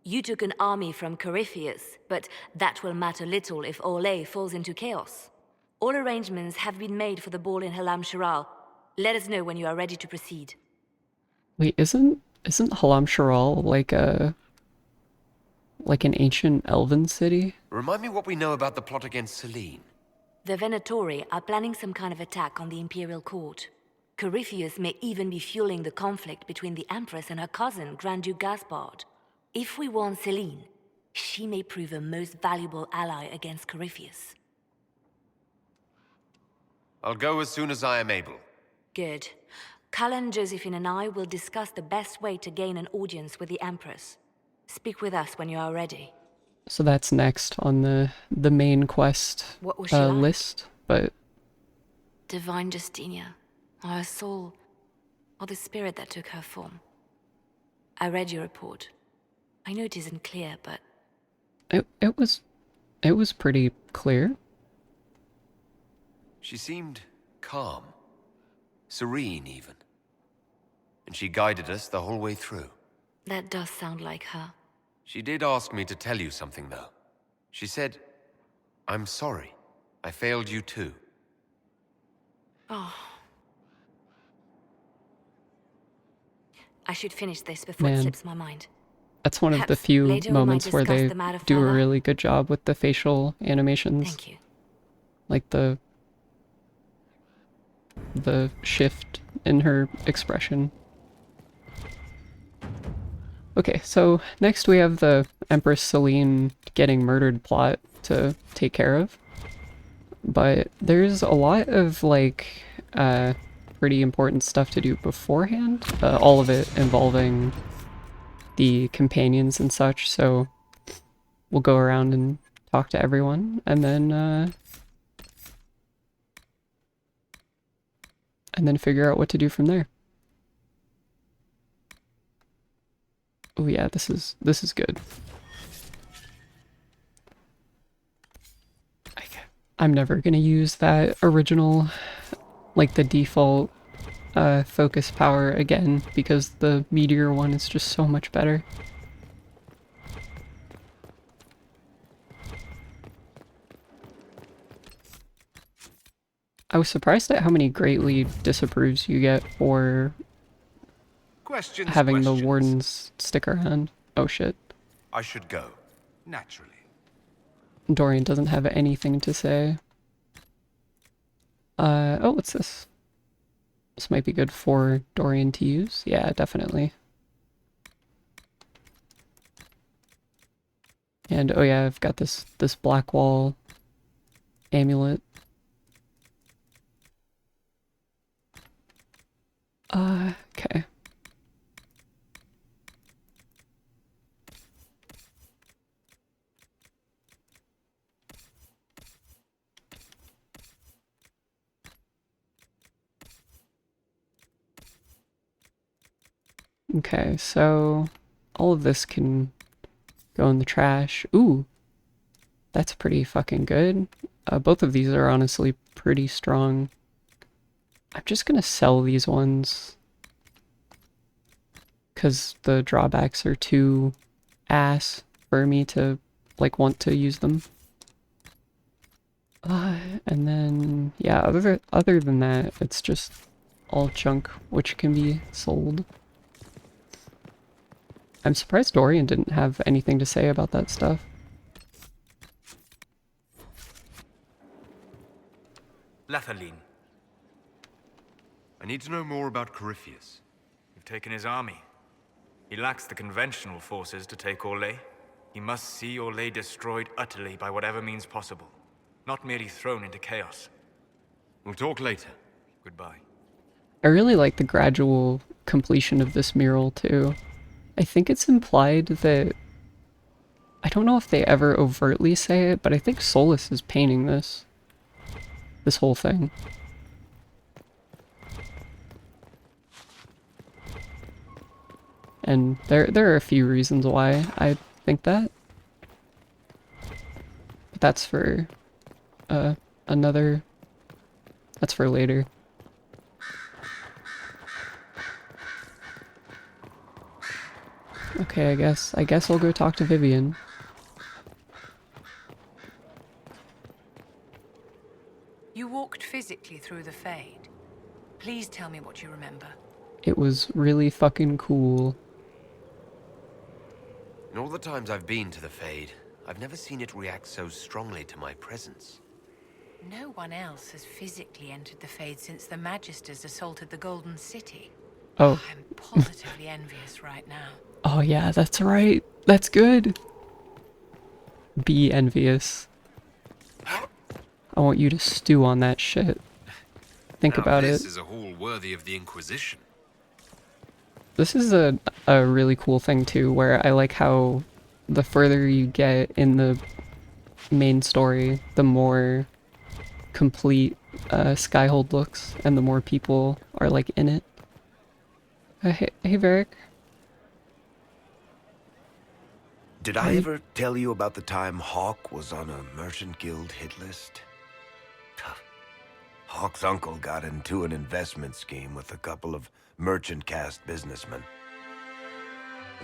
You took an army from Corypheus, but that will matter little if Orlais falls into chaos. All arrangements have been made for the ball in Halam Sharal. Let us know when you are ready to proceed. Wait, isn't Halam Sharal like an ancient elven city? Remind me what we know about the plot against Selene. The Venatori are planning some kind of attack on the Imperial Court. Corypheus may even be fueling the conflict between the Empress and her cousin, Grand Duke Gaspard. If we warn Selene, she may prove a most valuable ally against Corypheus. I'll go as soon as I am able. Good. Cullen, Josephine and I will discuss the best way to gain an audience with the Empress. Speak with us when you are ready. So that's next on the main quest What was she like? list, but... Divine Justinia, or her soul, or the spirit that took her form. I read your report. I know it isn't clear, but... It was pretty clear. She seemed calm. Serene, even. And she guided us the whole way through. That does sound like her. She did ask me to tell you something, though. She said, "I'm sorry. I failed you too." Oh. I should finish this before it Man. slips my mind. That's one of the Perhaps few later we might moments where discuss they the matter do a further. really good job with the facial animations. Thank you. Like the shift in her expression. Okay, so next we have the Empress Selene getting murdered plot to take care of. But there's a lot of, like, pretty important stuff to do beforehand. All of it involving the companions and such, so we'll go around and talk to everyone, and then figure out what to do from there. Oh yeah, this is good. I'm never gonna use that original, like the default focus power again, because the meteor one is just so much better. I was surprised at how many greatly disapproves you get for having the wardens stick around. Oh shit. I should go. Naturally. Dorian doesn't have anything to say. Oh, what's this? This might be good for Dorian to use. Yeah, definitely. And oh yeah, I've got this black wall amulet. Okay. Okay, so all of this can go in the trash. Ooh, that's pretty fucking good. Both of these are honestly pretty strong. I'm just gonna sell these ones because the drawbacks are too ass for me to like want to use them. And then yeah, other than that, it's just all junk which can be sold. I'm surprised Dorian didn't have anything to say about that stuff. Lathaline. I need to know more about Corypheus. You've taken his army. He lacks the conventional forces to take Orlais. He must see Orlais destroyed utterly by whatever means possible. Not merely thrown into chaos. We'll talk later. Goodbye. I really like the gradual completion of this mural too. I think it's implied that... I don't know if they ever overtly say it, but I think Solus is painting this. This whole thing. And there are a few reasons why I think that. But that's for another That's for later. Okay, I guess I'll go talk to Vivian. You walked physically through the Fade. Please tell me what you remember. It was really fucking cool. In all the times I've been to the Fade, I've never seen it react so strongly to my presence. No one else has physically entered the Fade since the Magisters assaulted the Golden City. Oh. I'm positively envious right now. Oh yeah, that's right. That's good. Be envious. I want you to stew on that shit. Think Now, about this it. is a hall worthy of the Inquisition. This is a really cool thing too, where I like how the further you get in the main story, the more complete Skyhold looks, and the more people are like in it. Hey Varric. Did I ever tell you about the time Hawk was on a Merchant Guild hit list? Hawk's uncle got into an investment scheme with a couple of merchant caste businessmen.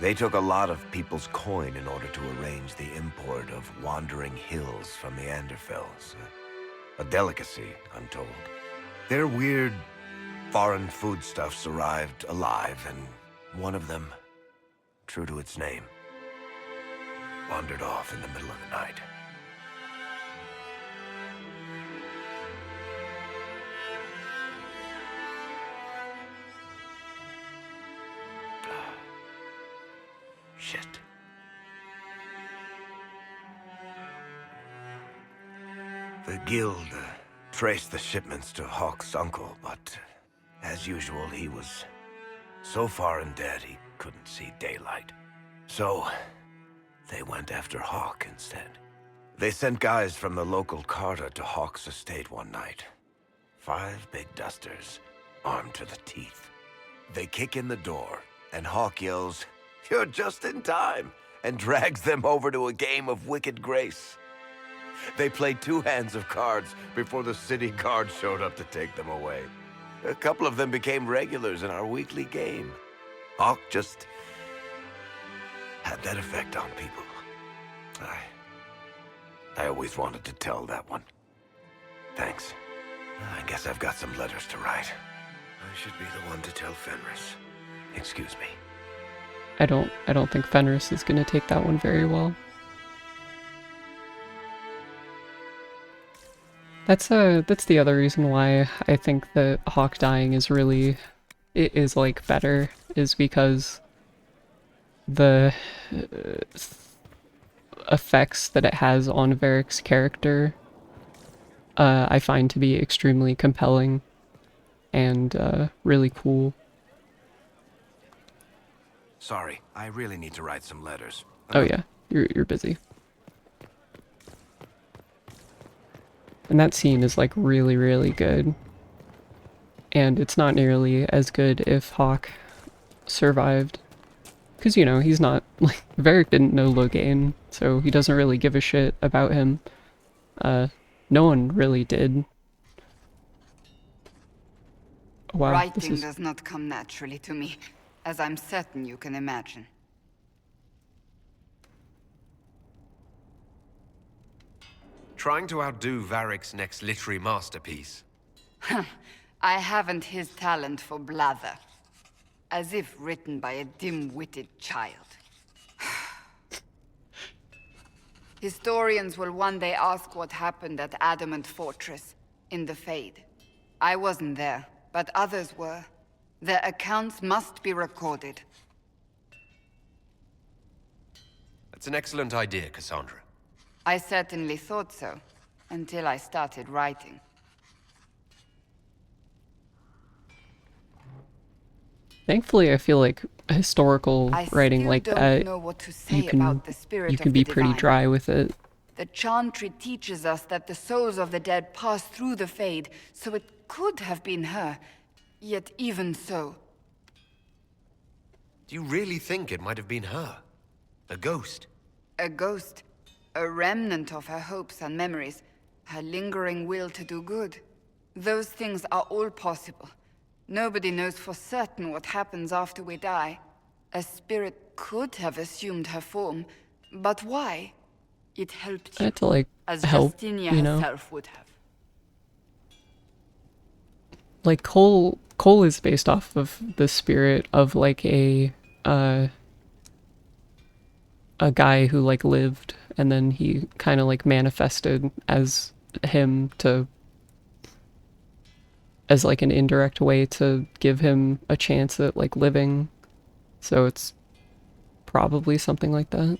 They took a lot of people's coin in order to arrange the import of wandering hills from the Anderfells. A delicacy, I'm told. Their weird foreign foodstuffs arrived alive, and one of them, true to its name, wandered off in the middle of the night. Shit. The guild traced the shipments to Hawk's uncle, but as usual, he was so far in debt he couldn't see daylight. So they went after Hawk instead. They sent guys from the local carter to Hawk's estate one night. 5 big dusters, armed to the teeth. They kick in the door, and Hawk yells, "You're just in time," and drags them over to a game of Wicked Grace. They played 2 hands of cards before the city guard showed up to take them away. A couple of them became regulars in our weekly game. Hawk just had that effect on people. I always wanted to tell that one. Thanks. I guess I've got some letters to write. I should be the one to tell Fenris. Excuse me. I don't think Fenris is gonna take that one very well. That's the other reason why I think that Hawk dying is really, it is like better, is because the effects that it has on Varric's character I find to be extremely compelling and really cool. Sorry, I really need to write some letters. Oh yeah, you're busy. And that scene is like really, really good. And it's not nearly as good if Hawk survived. Because, you know, he's not, like, Varric didn't know Logain, so he doesn't really give a shit about him. No one really did. Wow, Writing does not come naturally to me, as I'm certain you can imagine. Trying to outdo Varric's next literary masterpiece. I haven't his talent for blather. As if written by a dim-witted child. Historians will one day ask what happened at Adamant Fortress, in the Fade. I wasn't there, but others were. Their accounts must be recorded. That's an excellent idea, Cassandra. I certainly thought so, until I started writing. Thankfully, I feel like historical writing like that, you can be pretty dry with it. The Chantry teaches us that the souls of the dead pass through the Fade, so it could have been her. Yet even so... Do you really think it might have been her? A ghost? A ghost. A remnant of her hopes and memories. Her lingering will to do good. Those things are all possible. Nobody knows for certain what happens after we die. A spirit could have assumed her form, but why? It helped I you, had to, like, as help, Justinia you know? herself would have. Like, Cole is based off of the spirit of, like, a guy who, like, lived, and then he kind of, like, manifested as him to... as, like, an indirect way to give him a chance at, like, living. So it's probably something like that.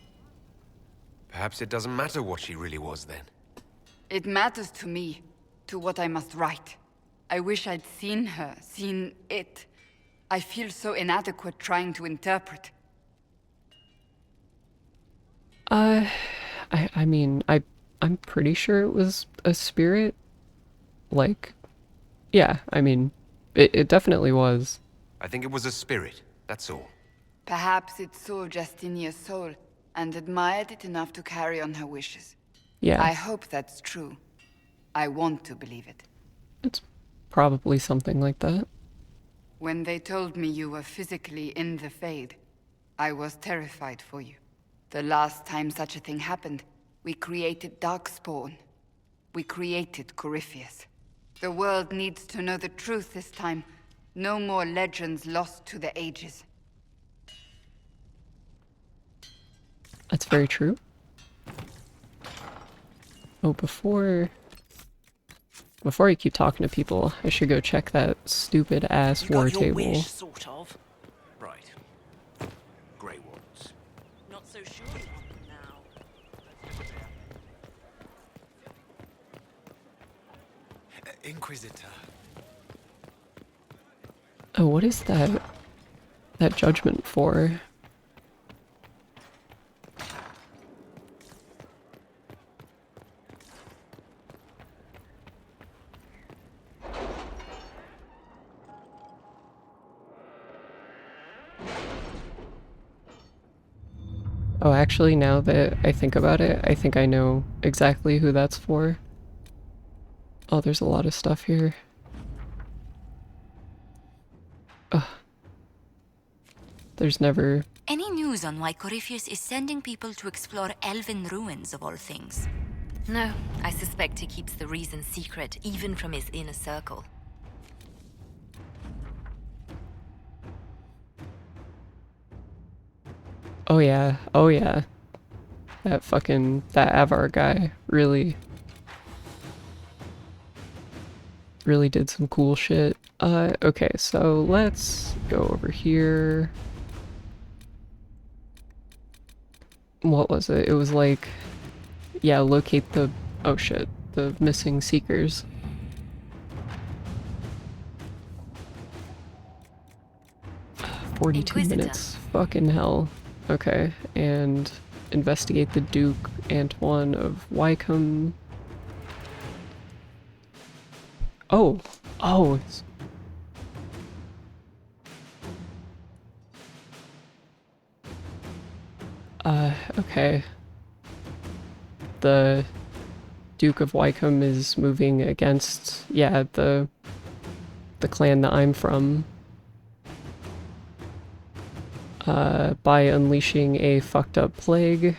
Perhaps it doesn't matter what she really was then. It matters to me, to what I must write. I wish I'd seen her, seen it. I feel so inadequate trying to interpret. I mean, I'm pretty sure it was a spirit. Like, yeah, I mean, it definitely was. I think it was a spirit, that's all. Perhaps it saw Justinia's soul and admired it enough to carry on her wishes. Yeah. I hope that's true. I want to believe it. It's probably something like that. When they told me you were physically in the Fade, I was terrified for you. The last time such a thing happened, we created Darkspawn. We created Corypheus. The world needs to know the truth this time. No more legends lost to the ages. That's very true. Oh, before I keep talking to people, I should go check that stupid ass war table. Wish, sort of. Right. Grey ones. Not so sure about them now. Inquisitor. Oh, what is that judgment for? Oh, actually, now that I think about it, I think I know exactly who that's for. Oh, there's a lot of stuff here. Ugh. There's never... Any news on why Corypheus is sending people to explore elven ruins of all things? No, I suspect he keeps the reason secret, even from his inner circle. Oh yeah, oh yeah. That Avar guy really did some cool shit. Okay, so let's go over here. What was it? It was like, yeah, locate the, oh shit, the missing seekers. $42 minutes. Fucking hell. Okay, and investigate the Duke Antoine of Wycombe. Oh, it's... okay. The Duke of Wycombe is moving against, yeah, the clan that I'm from. By unleashing a fucked up plague.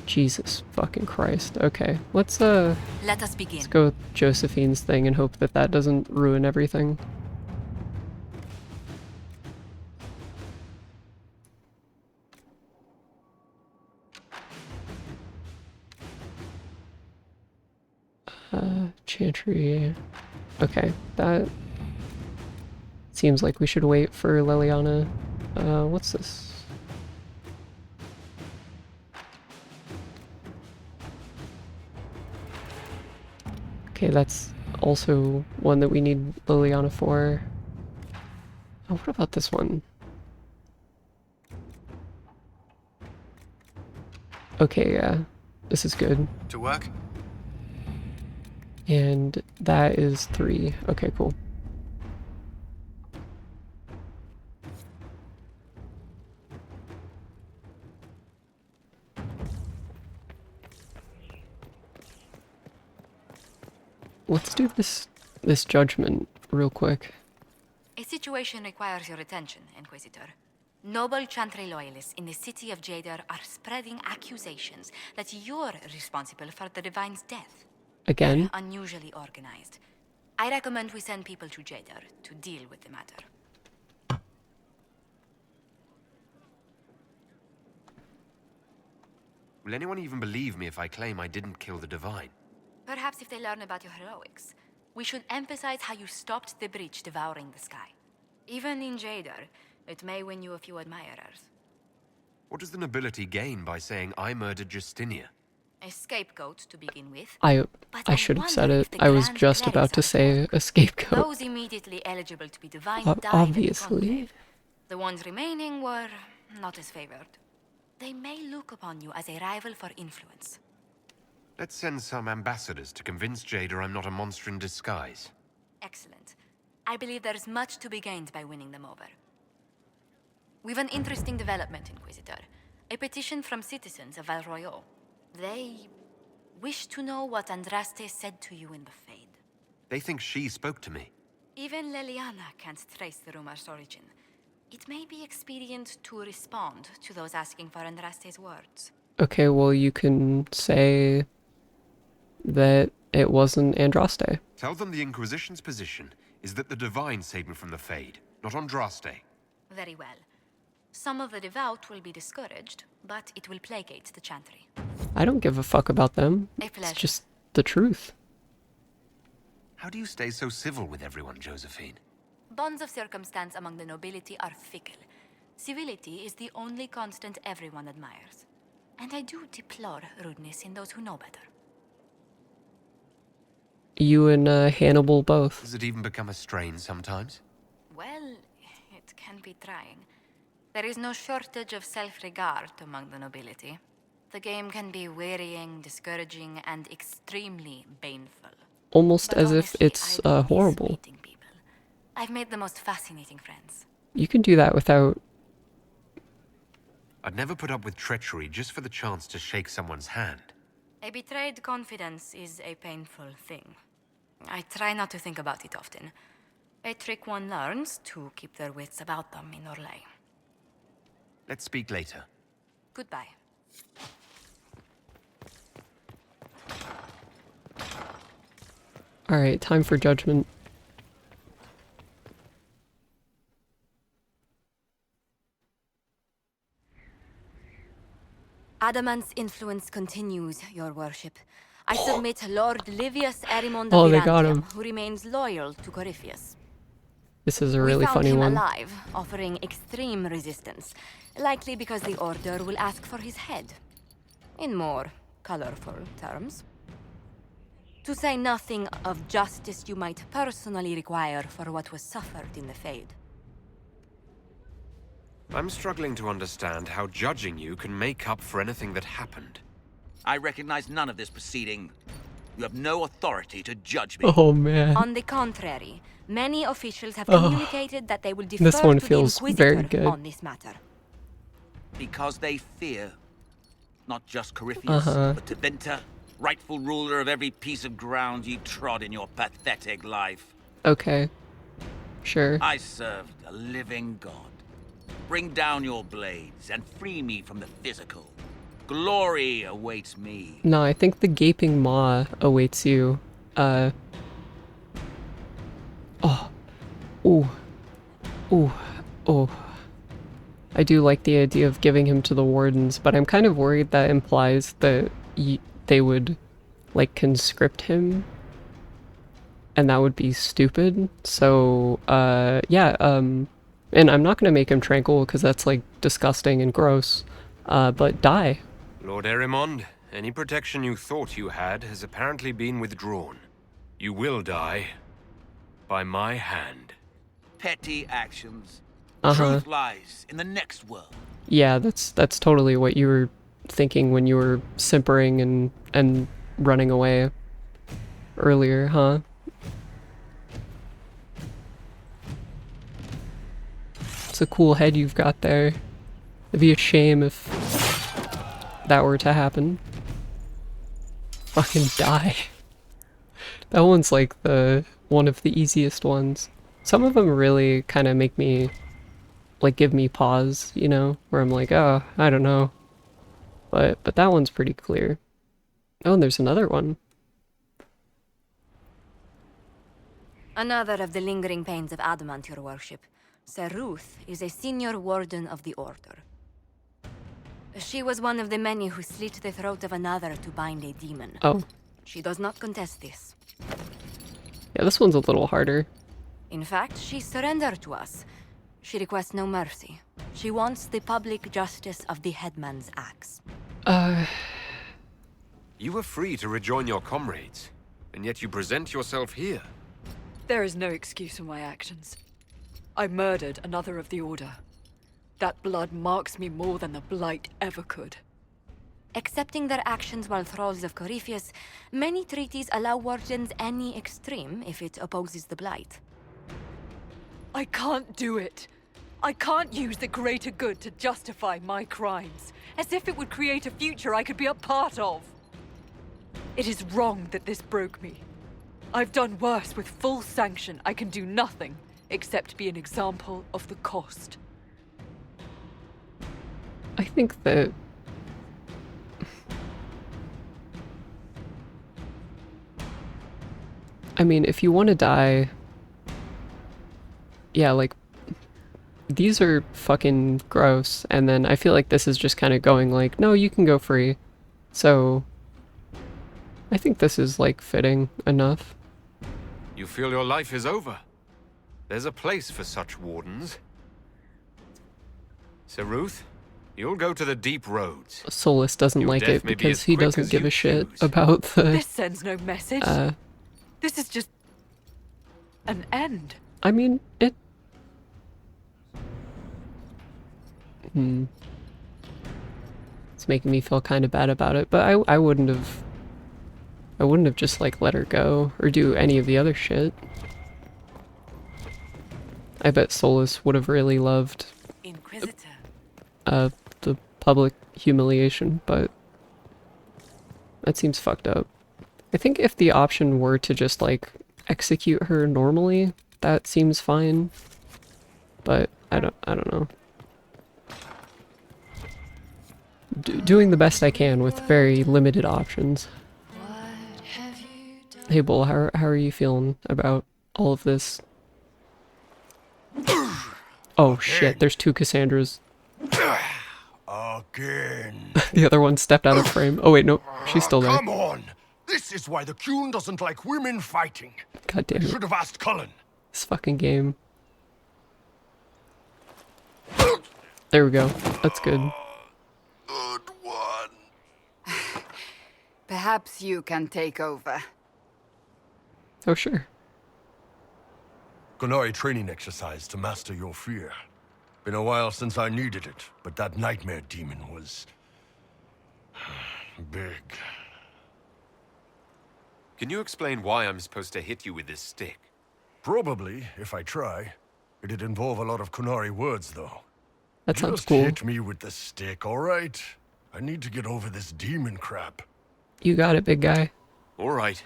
Jesus fucking Christ. Okay, let's let us begin. Let's go with Josephine's thing and hope that that doesn't ruin everything. Chantry. Okay, that seems like we should wait for Liliana. What's this? Okay, that's also one that we need Liliana for. Oh, what about this one? Okay, yeah. This is good. To work? And that is 3. Okay, cool. let's do this judgment real quick. A situation requires your attention, Inquisitor. Noble Chantry loyalists in the city of Jadar are spreading accusations that you're responsible for the Divine's death. Again? They're unusually organized. I recommend we send people to Jadar to deal with the matter. Will anyone even believe me if I claim I didn't kill the Divine? Perhaps if they learn about your heroics, we should emphasize how you stopped the breach devouring the sky. Even in Jadar, it may win you a few admirers. What does the nobility gain by saying I murdered Justinia? A scapegoat to begin with. I should have said it. I was just about to say a scapegoat. Those immediately eligible to be divine died Obviously. in the conclave. The ones remaining were not as favored. They may look upon you as a rival for influence. Let's send some ambassadors to convince Jadar I'm not a monster in disguise. Excellent. I believe there's much to be gained by winning them over. We've an interesting development, Inquisitor. A petition from citizens of Val Royal. They wish to know what Andraste said to you in the Fade. They think she spoke to me. Even Leliana can't trace the rumor's origin. It may be expedient to respond to those asking for Andraste's words. Okay, well you can say that it wasn't Andraste. Tell them the Inquisition's position is that the Divine saved me from the Fade, not Andraste. Very well. Some of the devout will be discouraged, but it will placate the Chantry. I don't give a fuck about them. A It's pleasure. just the truth. How do you stay so civil with everyone, Josephine? Bonds of circumstance among the nobility are fickle. Civility is the only constant everyone admires. And I do deplore rudeness in those who know better. You and Hannibal both. Does it even become a strain sometimes? Well, it can be trying. There is no shortage of self-regard among the nobility. The game can be wearying, discouraging, and extremely baneful. Almost But as if honestly, it's I don't miss horrible. meeting people. I've made the most fascinating friends. You can do that without... I'd never put up with treachery just for the chance to shake someone's hand. A betrayed confidence is a painful thing. I try not to think about it often. A trick one learns to keep their wits about them in Orlais. Let's speak later. Goodbye. Alright, time for judgment. Adamant's influence continues, your worship. I submit Lord Livius Erimond Oh, of they got Byzantium, him. who remains loyal to Corypheus. This is a really we found funny him one. alive, offering extreme resistance, likely because the Order will ask for his head. In more colorful terms. To say nothing of justice you might personally require for what was suffered in the Fade. I'm struggling to understand how judging you can make up for anything that happened. I recognize none of this proceeding. You have no authority to judge me. Oh man. On the contrary, many officials have Oh. communicated that they will defer This one to feels the very Inquisitor good. on this matter. Because they fear not just Corypheus, but Teventa, rightful ruler of every piece of ground you trod in your pathetic life. Okay. Sure. I served a living god. Bring down your blades and free me from the physical. Glory awaits me. No, I think the gaping maw awaits you. Oh. Ooh. Ooh. Oh. I do like the idea of giving him to the wardens, but I'm kind of worried that implies that they would, like, conscript him. And that would be stupid. So, yeah, and I'm not gonna make him tranquil, because that's, like, disgusting and gross. But die. Lord Erimond, any protection you thought you had has apparently been withdrawn. You will die. By my hand. Petty actions. Uh-huh. Truth lies in the next world. Yeah, that's totally what you were thinking when you were simpering and running away earlier, huh? It's a cool head you've got there. It'd be a shame if that were to happen. Fucking die. That one's like one of the easiest ones. Some of them really kind of make me, like, give me pause, you know, where I'm like, oh, I don't know. But that one's pretty clear. Oh, and there's another one. Another of the lingering pains of adamant, your worship. Sir Ruth is a senior warden of the Order. She was one of the many who slit the throat of another to bind a demon. Oh. She does not contest this. Yeah, this one's a little harder. In fact, she surrendered to us. She requests no mercy. She wants the public justice of the headman's axe. You were free to rejoin your comrades, and yet you present yourself here. There is no excuse for my actions. I murdered another of the Order. That blood marks me more than the Blight ever could. Accepting their actions while thralls of Corypheus, many treaties allow wardens any extreme if it opposes the Blight. I can't do it. I can't use the greater good to justify my crimes, as if it would create a future I could be a part of. It is wrong that this broke me. I've done worse with full sanction. I can do nothing except be an example of the cost. I think that I mean, if you want to die, yeah, like, these are fucking gross, and then I feel like this is just kind of going like, no, you can go free. So I think this is, like, fitting enough. You feel your life is over. There's a place for such wardens. Sir Ruth, you'll go to the deep roads. Solus doesn't like it because he doesn't give a shit about the... This sends no message. This is just an end. I mean, it... It's making me feel kind of bad about it, but I wouldn't have just, like, let her go or do any of the other shit. I bet Solus would have really loved Inquisitor. The public humiliation, but that seems fucked up. I think if the option were to just, like, execute her normally, that seems fine. But I don't know. Doing the best I can with very limited options. Hey Bull, how are you feeling about all of this? Oh shit, there's two Cassandras. Again. The other one stepped out of frame. Oh wait, no, she's still there. Come on! This is why the Qun doesn't like women fighting. God damn it. Should have asked Cullen. This fucking game. There we go. That's good. Good one. Perhaps you can take over. Oh, sure. Qunari training exercise to master your fear. Been a while since I needed it, but that nightmare demon was... big. Can you explain why I'm supposed to hit you with this stick? Probably, if I try. It'd involve a lot of Qunari words, though. That sounds Just cool. hit me with the stick, alright? I need to get over this demon crap. You got it, big guy. Alright.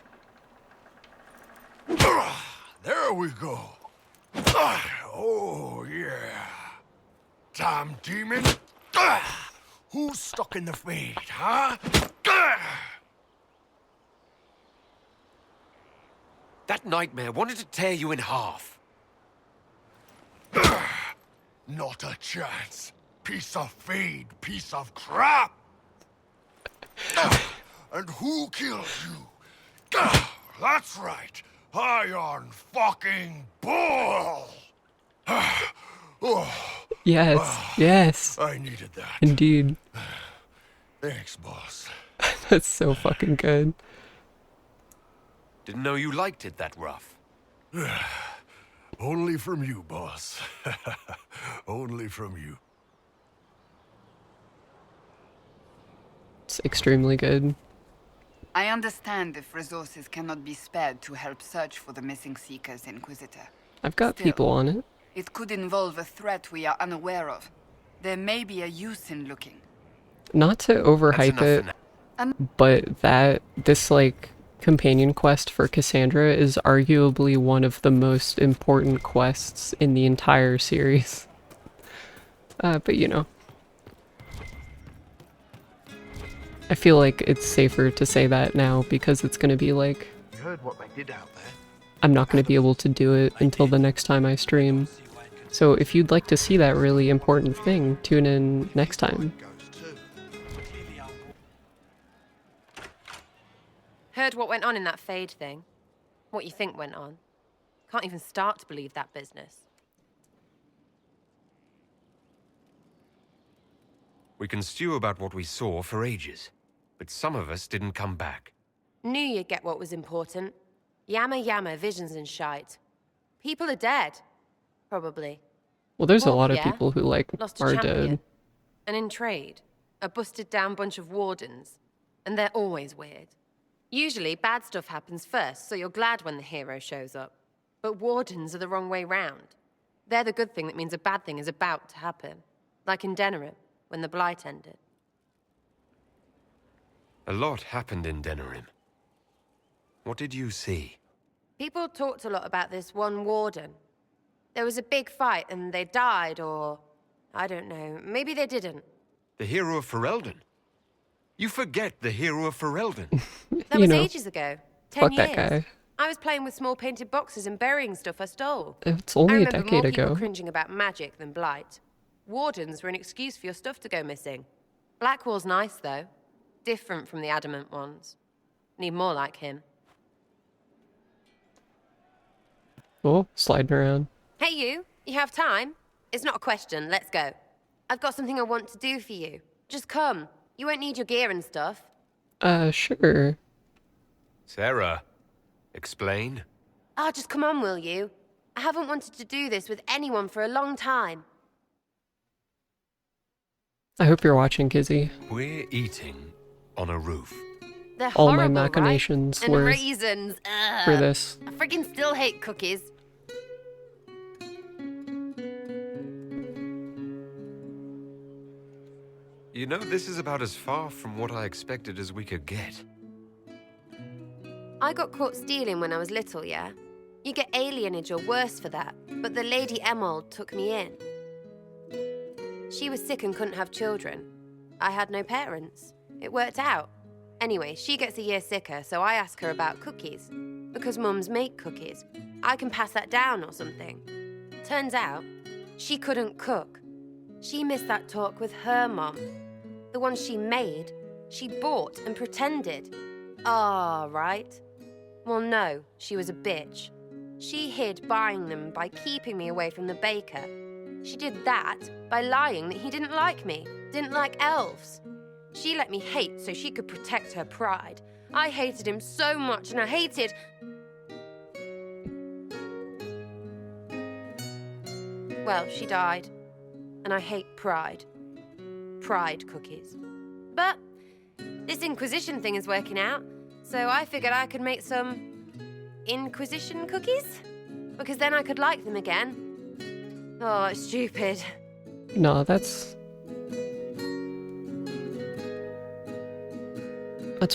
There we go. Oh, yeah. Damn demon. Who's stuck in the fade, huh? That nightmare wanted to tear you in half. Not a chance. Piece of fade, piece of crap. And who killed you? That's right. Iron fucking Bull! Yes, yes. I needed that. Indeed. Thanks, boss. That's so fucking good. Didn't know you liked it that rough. Only from you, boss. Only from you. It's extremely good. I understand if resources cannot be spared to help search for the missing Seekers, Inquisitor. I've got people on it. It could involve a threat we are unaware of. There may be a use in looking. Not to overhype it, but this, like, companion quest for Cassandra is arguably one of the most important quests in the entire series. But you know. I feel like it's safer to say that now because it's gonna be like... You heard what they did out there? I'm not gonna be able to do it until the next time I stream. So if you'd like to see that really important thing, tune in next time. Heard what went on in that Fade thing? What you think went on? Can't even start to believe that business. We can stew about what we saw for ages, but some of us didn't come back. Knew you'd get what was important. Yammer yammer, visions and shite. People are dead. Probably. Well, there's a Hawk, lot of yeah? people who, like, Lost a are champion. dead. And in trade, a busted down bunch of wardens. And they're always weird. Usually, bad stuff happens first, so you're glad when the hero shows up. But wardens are the wrong way round. They're the good thing that means a bad thing is about to happen. Like in Denerim, when the Blight ended. A lot happened in Denerim. What did you see? People talked a lot about this one warden. There was a big fight and they died, or... I don't know, maybe they didn't. The hero of Ferelden? You forget the hero of Ferelden. That was ages ago. 10 fuck years. that guy. I was playing with small painted boxes and burying stuff I stole. It's only I a remember decade more people ago. cringing about magic than Blight. Wardens were an excuse for your stuff to go missing. Blackwall's nice, though. Different from the adamant ones. Need more like him. Oh, sliding around. Hey, you have time? It's not a question, let's go. I've got something I want to do for you. Just come. You won't need your gear and stuff. Sure. Sarah, explain? Ah, just come on, will you? I haven't wanted to do this with anyone for a long time. I hope you're watching, Kizzy. We're eating on a roof. They're All my horrible, machinations right? And were raisins. for this. I freaking still hate cookies. You know, this is about as far from what I expected as we could get. I got caught stealing when I was little, yeah? You get alienage or worse for that, but the Lady Emerald took me in. She was sick and couldn't have children. I had no parents. It worked out. Anyway, she gets a year sicker, so I ask her about cookies. Because mums make cookies. I can pass that down or something. Turns out, she couldn't cook. She missed that talk with her mum. The one she made, she bought and pretended. Ah, right. Well, no, she was a bitch. She hid buying them by keeping me away from the baker. She did that by lying that he didn't like me, didn't like elves. She let me hate so she could protect her pride. I hated him so much, and I hated... Well, she died. And I hate pride. Pride cookies. But this Inquisition thing is working out, so I figured I could make some Inquisition cookies? Because then I could like them again. Oh, it's stupid. No, that's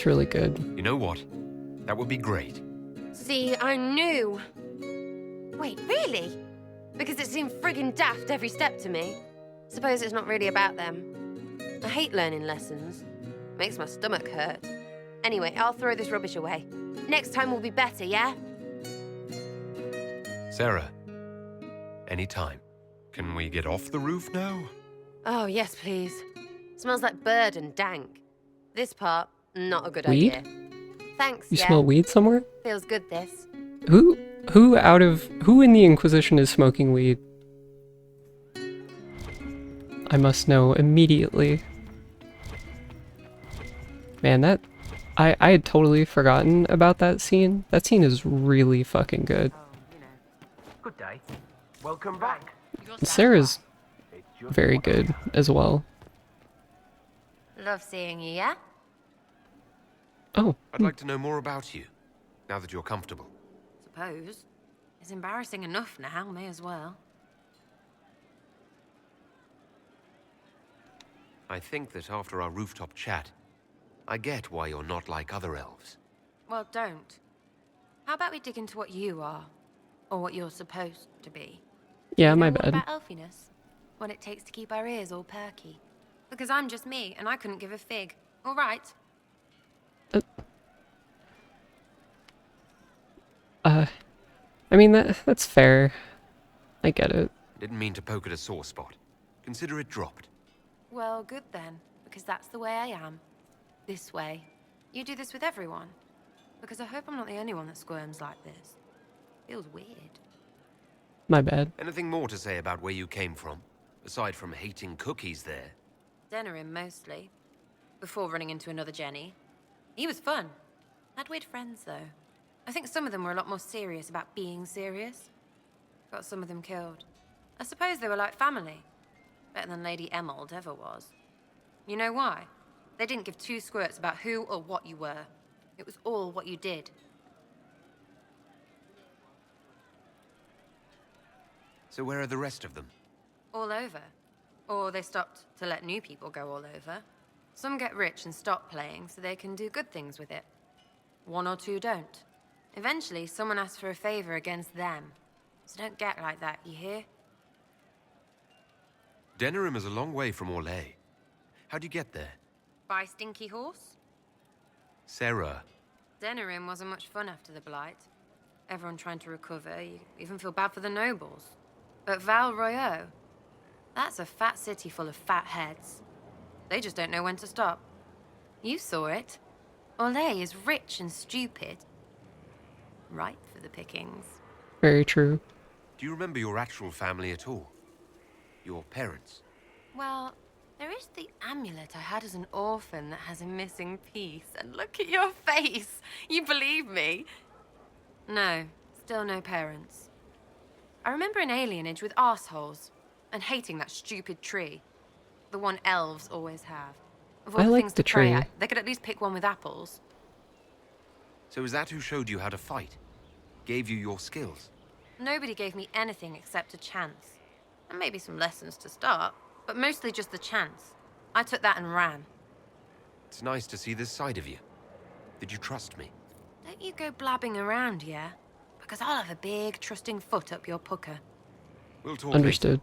really good. You know what? That would be great. See, I knew. Wait, really? Because it seemed friggin' daft every step to me. Suppose it's not really about them. I hate learning lessons. Makes my stomach hurt. Anyway, I'll throw this rubbish away. Next time will be better, yeah? Sarah, anytime. Can we get off the roof now? Oh, yes, please. Smells like bird and dank. This part, not a good Weed? idea. Thanks, You yeah. smell weed somewhere? Feels good, this. Who in the Inquisition is smoking weed? I must know immediately. Man, I had totally forgotten about that scene. That scene is really fucking good. Good day. Welcome back. Sarah's very good as well. Love seeing you, yeah? Oh. I'd like to know more about you, now that you're comfortable. Suppose. It's embarrassing enough now, may as well. I think that after our rooftop chat, I get why you're not like other elves. Well, don't. How about we dig into what you are? Or what you're supposed to be? Yeah, You my know all bad. about elfiness? What it takes to keep our ears all perky? Because I'm just me, and I couldn't give a fig. All right? I mean, that's fair. I get it. Didn't mean to poke at a sore spot. Consider it dropped. Well, good then, because that's the way I am. This way. You do this with everyone. Because I hope I'm not the only one that squirms like this. Feels weird. My bad. Anything more to say about where you came from? Aside from hating cookies there. Denerim, mostly. Before running into another Jenny. He was fun. Had weird friends, though. I think some of them were a lot more serious about being serious. Got some of them killed. I suppose they were like family. Better than Lady Emerald ever was. You know why? They didn't give two squirts about who or what you were. It was all what you did. So where are the rest of them? All over. Or they stopped to let new people go all over. Some get rich and stop playing so they can do good things with it. One or two don't. Eventually, someone asks for a favor against them. So don't get like that, you hear? Denerim is a long way from Orlais. How'd you get there? By Stinky Horse? Sarah. Denerim wasn't much fun after the Blight. Everyone trying to recover, you even feel bad for the nobles. But Val Royeaux, that's a fat city full of fat heads. They just don't know when to stop. You saw it. Orlais is rich and stupid. Ripe for the pickings. Very true. Do you remember your actual family at all? Your parents? Well, there is the amulet I had as an orphan that has a missing piece. And look at your face. You believe me? No, still no parents. I remember an alienage with arseholes and hating that stupid tree. The one elves always have. Of all I the like things the to pray tree. at, they could at least pick one with apples. So is that who showed you how to fight? Gave you your skills? Nobody gave me anything except a chance. And maybe some lessons to start, but mostly just the chance. I took that and ran. It's nice to see this side of you. Did you trust me? Don't you go blabbing around, yeah? Because I'll have a big, trusting foot up your pucker. We'll talk Understood.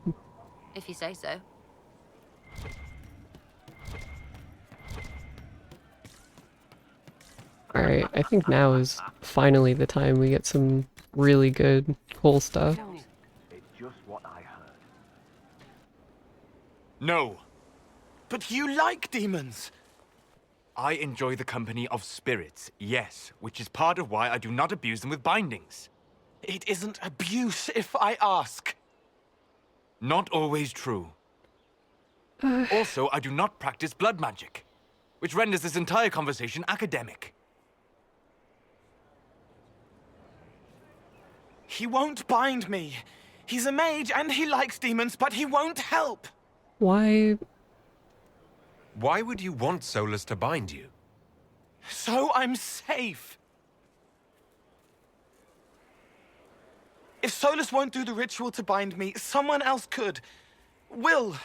If you say so. Alright, I think now is finally the time we get some really good, cool stuff. It's just what I heard. No. But you like demons! I enjoy the company of spirits, yes, which is part of why I do not abuse them with bindings. It isn't abuse if I ask. Not always true. Also, I do not practice blood magic, which renders this entire conversation academic. He won't bind me. He's a mage and he likes demons, but he won't help. Why? Why would you want Solus to bind you? So I'm safe. If Solus won't do the ritual to bind me, someone else could. Will.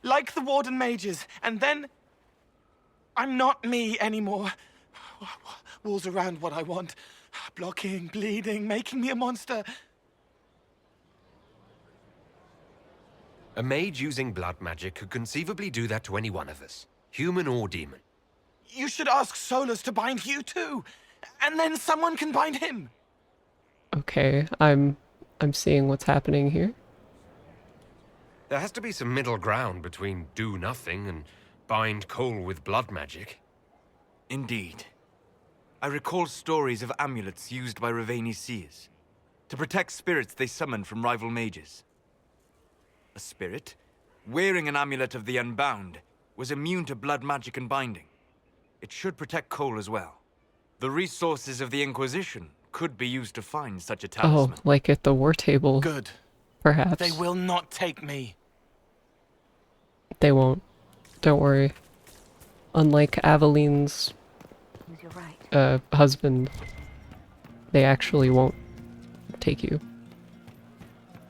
Like the Warden mages. And then I'm not me anymore. Walls around what I want. Blocking, bleeding, making me a monster. A mage using blood magic could conceivably do that to any one of us, human or demon. You should ask Solus to bind you too. And then someone can bind him. Okay, I'm seeing what's happening here. There has to be some middle ground between do nothing and bind Cole with blood magic. Indeed. I recall stories of amulets used by Raveni seers to protect spirits they summoned from rival mages. A spirit, wearing an amulet of the Unbound, was immune to blood magic and binding. It should protect Cole as well. The resources of the Inquisition could be used to find such a talisman. Oh, like at the war table. Good. Perhaps. They will not take me. They won't. Don't worry. Unlike Aveline's husband, they actually won't take you.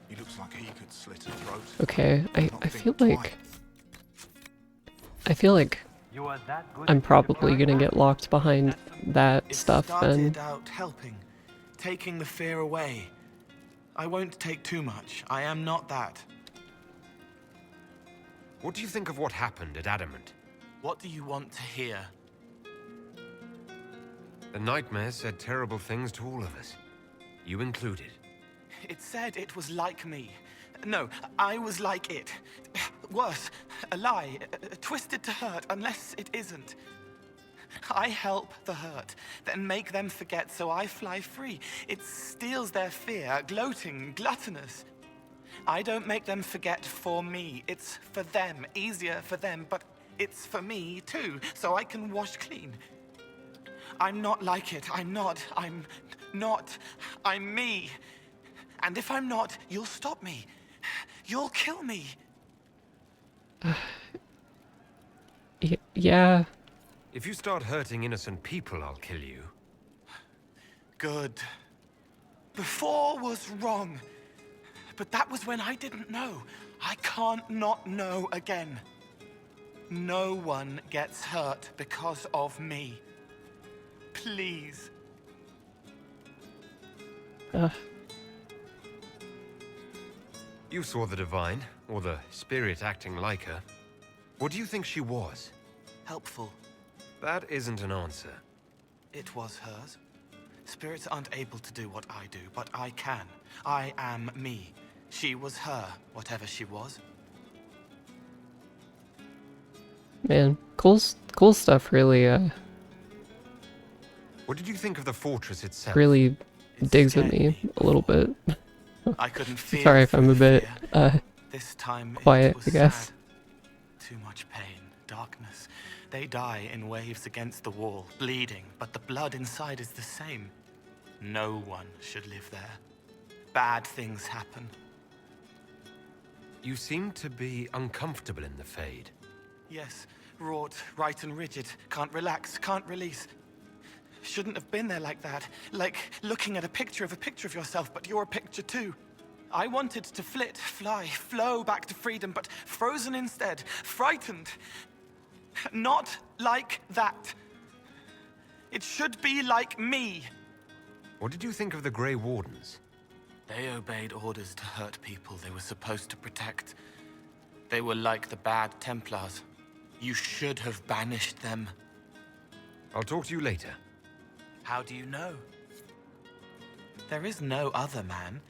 He looks like he could slit a throat. Okay, I feel like I'm probably gonna get locked behind that stuff then. Started out helping, taking the fear away. I won't take too much. I am not that. What do you think of what happened at Adamant? What do you want to hear? The nightmare said terrible things to all of us. You included. It said it was like me. No, I was like it. Worse, a lie, twisted to hurt, unless it isn't. I help the hurt, then make them forget so I fly free. It steals their fear, gloating, gluttonous. I don't make them forget for me. It's for them, easier for them, but it's for me too, so I can wash clean. I'm not like it. I'm not. I'm me. And if I'm not, you'll stop me. You'll kill me. Yeah. If you start hurting innocent people, I'll kill you. Good. Before was wrong. But that was when I didn't know. I can't not know again. No one gets hurt because of me. Please. You saw the Divine, or the spirit acting like her. What do you think she was? Helpful. That isn't an answer. It was hers. Spirits aren't able to do what I do, but I can. I am me. She was her, whatever she was. Man, cool stuff really, What did you think of the fortress itself? really digs at me a little bit. I couldn't feel Sorry if I'm a bit, this time quiet, it was I guess. sad. Too much pain, darkness. They die in waves against the wall, bleeding, but the blood inside is the same. No one should live there. Bad things happen. You seem to be uncomfortable in the Fade. Yes, wrought, right and rigid. Can't relax, can't release. Shouldn't have been there like that. Like looking at a picture of yourself, but you're a picture too. I wanted to flit, fly, flow back to freedom, but frozen instead, frightened. Not like that. It should be like me. What did you think of the Grey Wardens? They obeyed orders to hurt people they were supposed to protect. They were like the bad Templars. You should have banished them. I'll talk to you later. How do you know? There is no other man.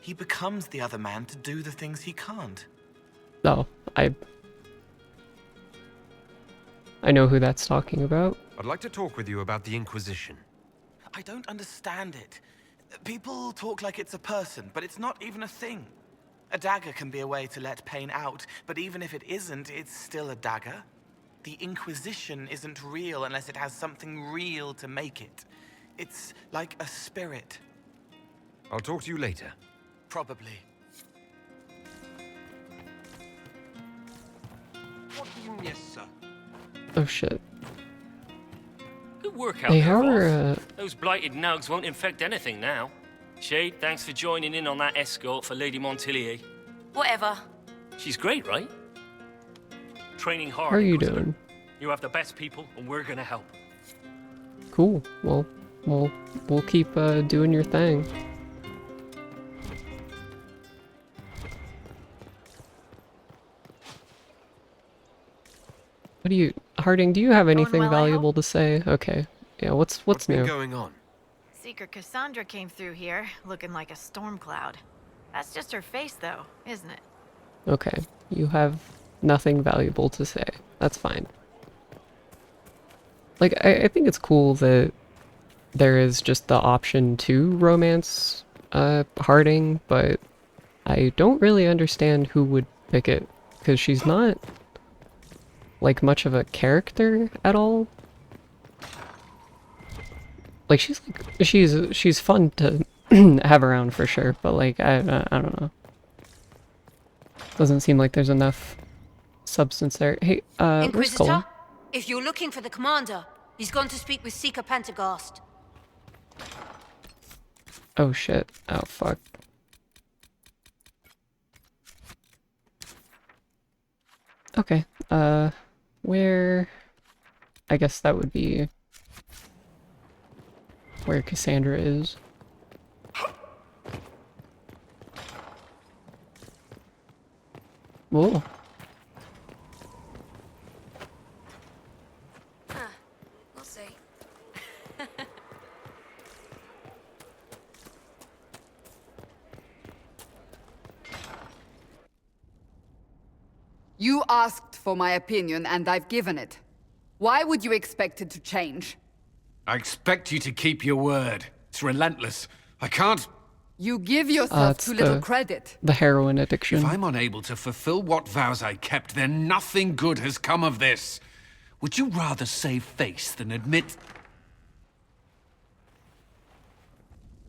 He becomes the other man to do the things he can't. No, I know who that's talking about. I'd like to talk with you about the Inquisition. I don't understand it. People talk like it's a person, but it's not even a thing. A dagger can be a way to let pain out, but even if it isn't, it's still a dagger. The Inquisition isn't real unless it has something real to make it. It's like a spirit. I'll talk to you later. Probably. Yes, sir. Oh shit. Good work out They there, are, boss. Those blighted nugs won't infect anything now. Shade, thanks for joining in on that escort for Lady Montilier. Whatever. She's great, right? Training hard. How are you Inquisitor. doing? You have the best people, and we're gonna help. Cool. Well, we'll keep doing your thing. What do you, Harding? Do you have anything well, I valuable to say? Okay. Yeah. What's been new? going on? Seeker Cassandra came through here, looking like a storm cloud. That's just her face, though, isn't it? Okay. You have nothing valuable to say. That's fine. Like, I think it's cool that there is just the option to romance Harding, but I don't really understand who would pick it, because she's not like much of a character at all. Like she's fun to have around for sure, but like I don't know. Doesn't seem like there's enough substance there. Hey, where's Cole? Inquisitor, if you're looking for the commander, he's gone to speak with Seeker Pentagast. Oh shit. Oh fuck. Okay. Where I guess that would be where Cassandra is. Whoa. We'll see. You asked for my opinion, and I've given it. Why would you expect it to change? I expect you to keep your word. It's relentless. I can't... You give yourself too little credit. The heroin addiction. If I'm unable to fulfill what vows I kept, then nothing good has come of this. Would you rather save face than admit...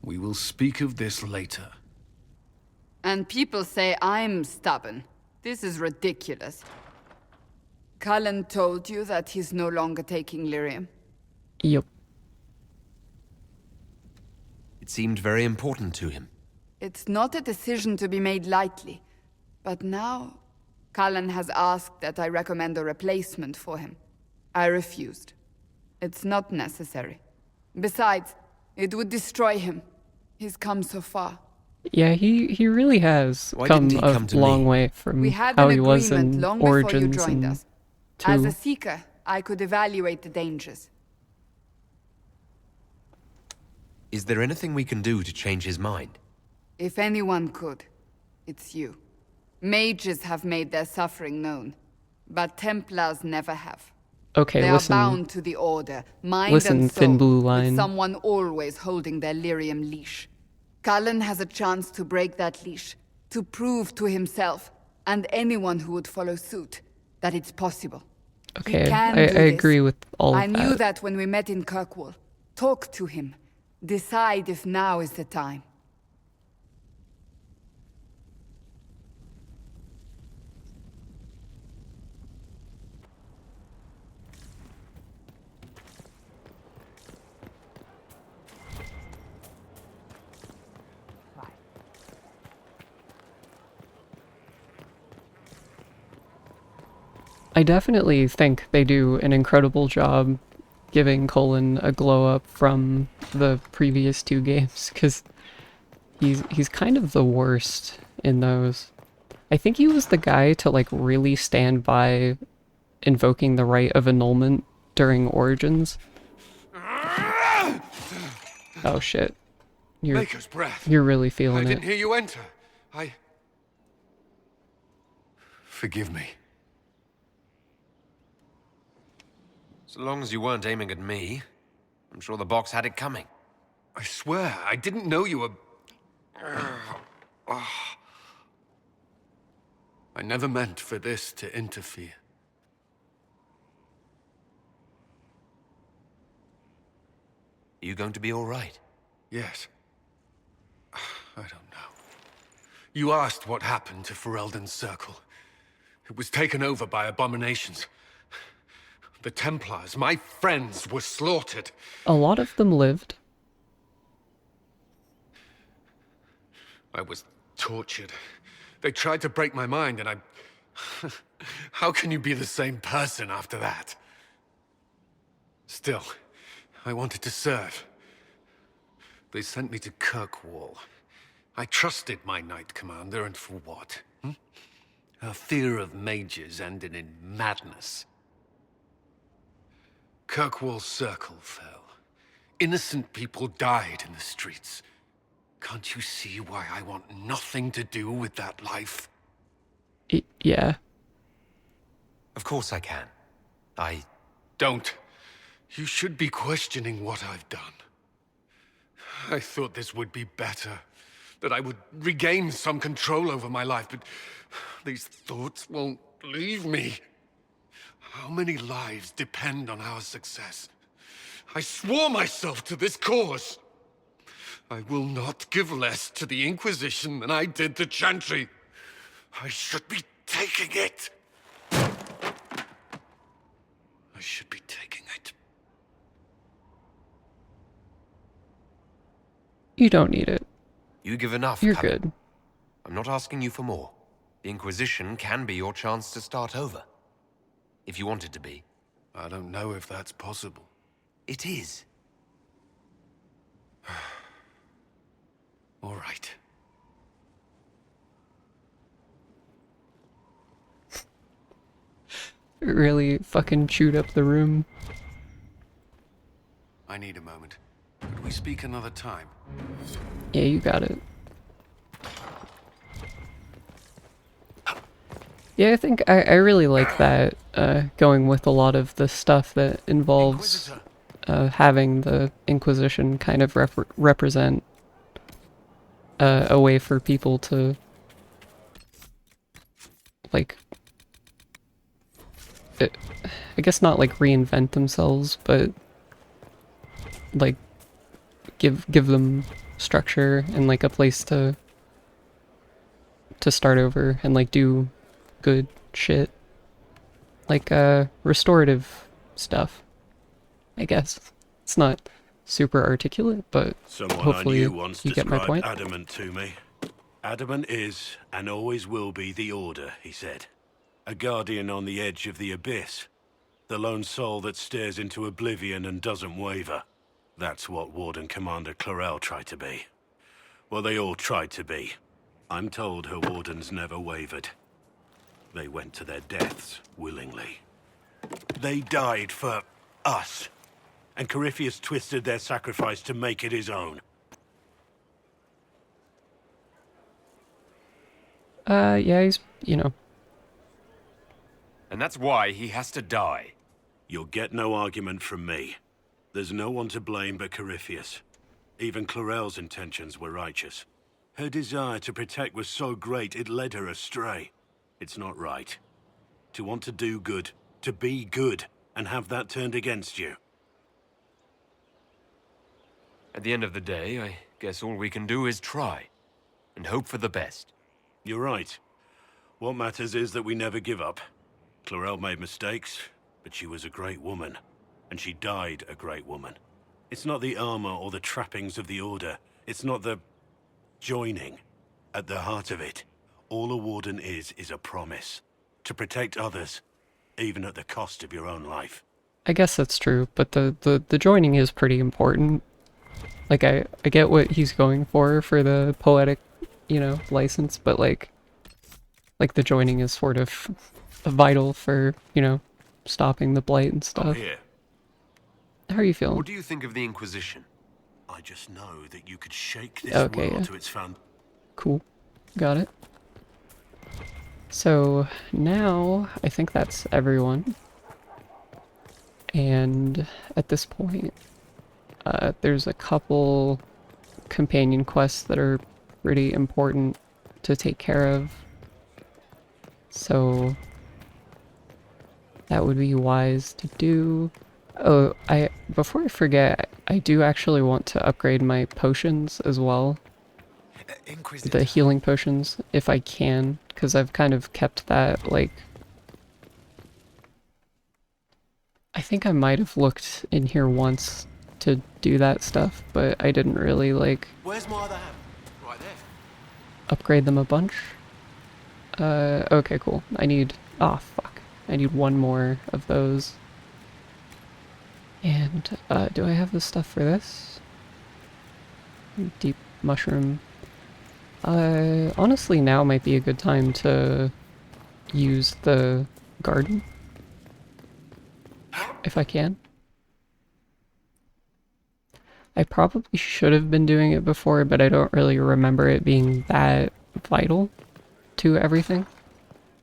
We will speak of this later. And people say I'm stubborn. This is ridiculous. Cullen told you that he's no longer taking lyrium? Yep. It seemed very important to him. It's not a decision to be made lightly. But now, Cullen has asked that I recommend a replacement for him. I refused. It's not necessary. Besides, it would destroy him. He's come so far. Yeah, he really has come a long way from how he was in Origins and us. As a Seeker, I could evaluate the dangers. Is there anything we can do to change his mind? If anyone could, it's you. Mages have made their suffering known, but Templars never have. Okay, they listen. They are bound to the Order, mind listen, and soul, Thin Blue Line. with someone always holding their lyrium leash. Cullen has a chance to break that leash, to prove to himself, and anyone who would follow suit, that it's possible. Okay, I agree with all of that. I knew that when we met in Kirkwall. Talk to him. Decide if now is the time. I definitely think they do an incredible job giving Colin a glow up from the previous two games, because he's kind of the worst in those. I think he was the guy to like really stand by invoking the right of annulment during Origins. Oh shit. Maker's breath. You're really feeling it. I didn't hear you enter. Forgive me. So long as you weren't aiming at me, I'm sure the box had it coming. I swear, I didn't know you were... I never meant for this to interfere. Are you going to be all right? Yes. I don't know. You asked what happened to Ferelden's Circle. It was taken over by abominations. The Templars, my friends, were slaughtered. A lot of them lived. I was tortured. They tried to break my mind, and I... How can you be the same person after that? Still, I wanted to serve. They sent me to Kirkwall. I trusted my Knight Commander, and for what? Her fear of mages ended in madness. Kirkwall's Circle fell. Innocent people died in the streets. Can't you see why I want nothing to do with that life? Yeah. Of course I can. Don't. You should be questioning what I've done. I thought this would be better. That I would regain some control over my life, but these thoughts won't leave me. How many lives depend on our success? I swore myself to this cause. I will not give less to the Inquisition than I did to Chantry. I should be taking it. I should be taking it. You don't need it. You give enough, You're Cullen. good. I'm not asking you for more. The Inquisition can be your chance to start over. If you want it to be. I don't know if that's possible. It is. All right. It really fucking chewed up the room. I need a moment. Could we speak another time? Yeah, you got it. Yeah, I think I really like that, going with a lot of the stuff that involves having the Inquisition kind of represent a way for people to, like, I guess not like reinvent themselves, but like give them structure and like a place to start over and like do good shit, like restorative stuff. I guess it's not super articulate, but Someone hopefully I knew once you get my described point. adamant to me. Adamant is, and always will be, the Order, he said. A guardian on the edge of the abyss. The lone soul that stares into oblivion and doesn't waver. That's what Warden Commander Clarel tried to be. Well, they all tried to be. I'm told her wardens never wavered. They went to their deaths willingly. They died for us. And Corypheus twisted their sacrifice to make it his own. Yeah, he's, you know. And that's why he has to die. You'll get no argument from me. There's no one to blame but Corypheus. Even Clarel's intentions were righteous. Her desire to protect was so great it led her astray. It's not right. To want to do good, to be good, and have that turned against you. At the end of the day, I guess all we can do is try. And hope for the best. You're right. What matters is that we never give up. Clarel made mistakes, but she was a great woman. And she died a great woman. It's not the armor or the trappings of the Order. It's not the joining. At the heart of it, all a warden is a promise. To protect others, even at the cost of your own life. I guess that's true, but the joining is pretty important. Like, I get what he's going for the poetic, you know, license, but like the joining is sort of vital for, you know, stopping the blight and stuff. Here. How are you feeling? What do you think of the Inquisition? I just know that you could shake this Okay, world yeah. to its foundation. Cool. Got it. So now I think that's everyone. And at this point, there's a couple companion quests that are pretty important to take care of. So that would be wise to do. Oh, before I forget, I do actually want to upgrade my potions as well. The healing potions, if I can, because I've kind of kept that, like... I think I might have looked in here once to do that stuff, but I didn't really, like... Where's my other hand? Right there. Upgrade them a bunch. Okay, cool. I need... Oh, fuck. I need one more of those. And, do I have the stuff for this? Deep mushroom. Honestly, now might be a good time to use the garden. If I can. I probably should have been doing it before, but I don't really remember it being that vital to everything.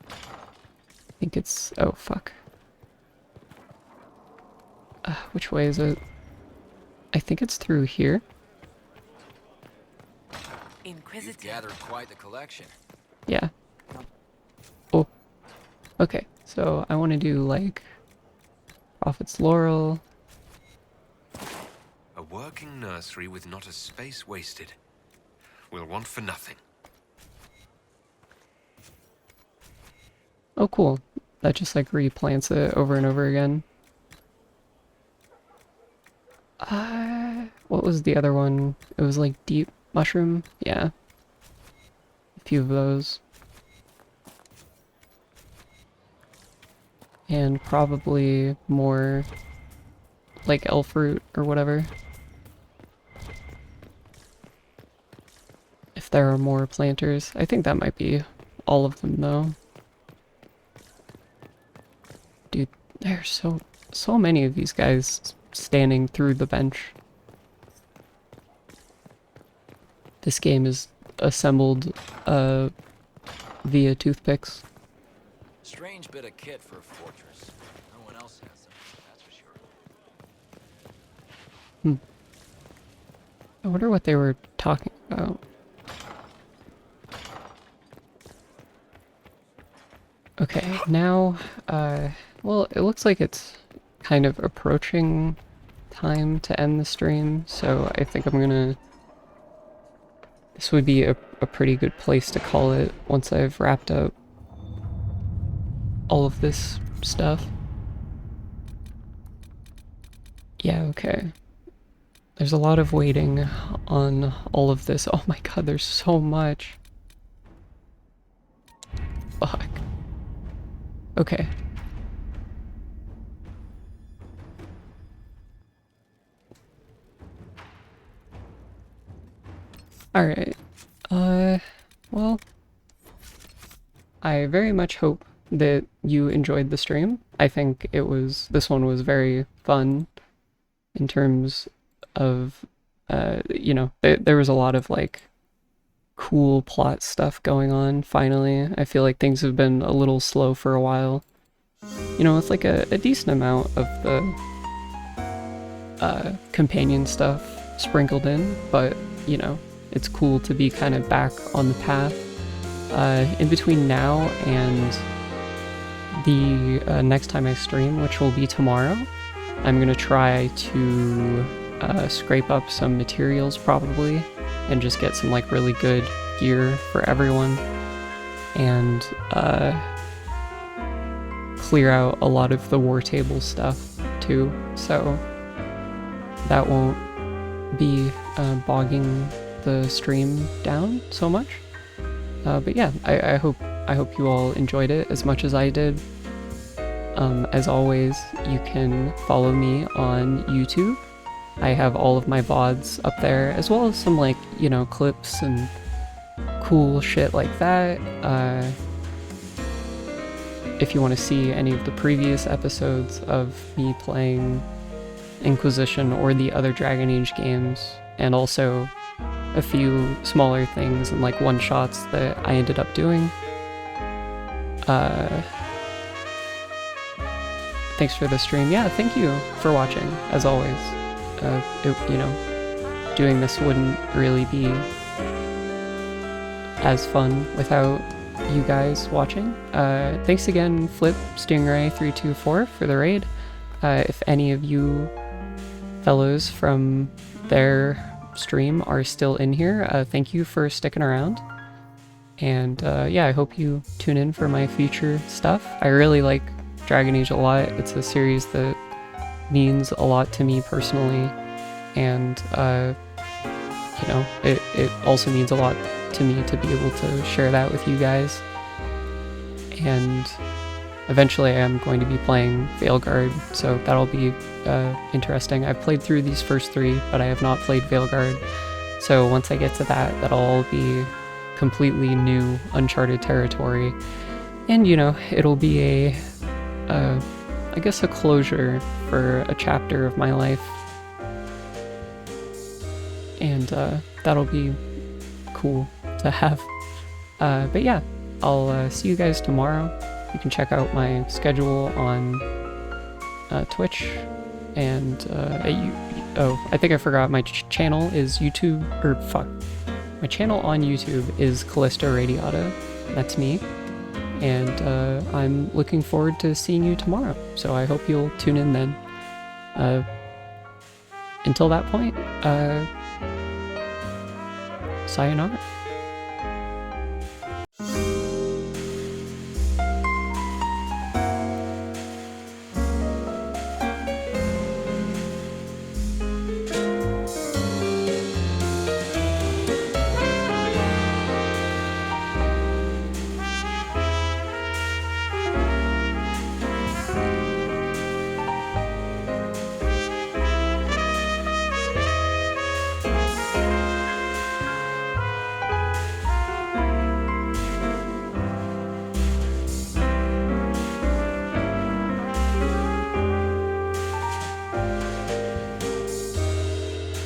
I think it's... Oh, fuck. Which way is it? I think it's through here. You've gathered quite the collection. Yeah. Oh. Okay, so I want to do, like, Prophet's Laurel. A working nursery with not a space wasted. We'll want for nothing. Oh, cool. That just, like, replants it over and over again. What was the other one? It was, like, deep mushroom? Yeah. A few of those. and probably more like elf root or whatever. If there are more planters. I think that might be all of them though. Dude, there's so many of these guys standing through the bench. This game is assembled via toothpicks. Strange bit of kit for a fortress. No one else has them, that's for sure. I wonder what they were talking about. Okay, now, well, it looks like it's kind of approaching time to end the stream, so I think I'm gonna... This would be a pretty good place to call it once I've wrapped up all of this stuff. Yeah, okay. There's a lot of waiting on all of this. Oh my god, there's so much. Fuck. Okay. Alright. Well, I very much hope that you enjoyed the stream. I think this one was very fun in terms of, you know, there was a lot of, like, cool plot stuff going on, finally. I feel like things have been a little slow for a while. You know, it's like a decent amount of the companion stuff sprinkled in, but, you know, it's cool to be kind of back on the path. In between now and the next time I stream, which will be tomorrow, I'm gonna try to scrape up some materials probably and just get some like really good gear for everyone and clear out a lot of the war table stuff too, so that won't be bogging the stream down so much. But yeah, I hope you all enjoyed it as much as I did. As always, you can follow me on YouTube. I have all of my VODs up there, as well as some, like, you know, clips and cool shit like that. If you want to see any of the previous episodes of me playing Inquisition or the other Dragon Age games, and also a few smaller things and like one-shots that I ended up doing. Thanks for the stream. Yeah, thank you for watching, as always. You know, doing this wouldn't really be as fun without you guys watching. Thanks again, Flip Stingray324 for the raid. If any of you fellows from their stream are still in here, thank you for sticking around. And yeah, I hope you tune in for my future stuff. I really like Dragon Age a lot. It's a series that means a lot to me personally, and you know, it also means a lot to me to be able to share that with you guys. And eventually I'm going to be playing Veilguard, so that'll be interesting. I've played through these first three, but I have not played Veilguard, so once I get to that, that'll all be completely new, uncharted territory. And, you know, it'll be I guess a closure for a chapter of my life. And that'll be cool to have. But yeah, I'll see you guys tomorrow. You can check out my schedule on Twitch, and oh, I think I forgot my channel is YouTube, or fuck. My channel on YouTube is Callisto Radiata. That's me. And I'm looking forward to seeing you tomorrow, so I hope you'll tune in then. Until that point, sayonara.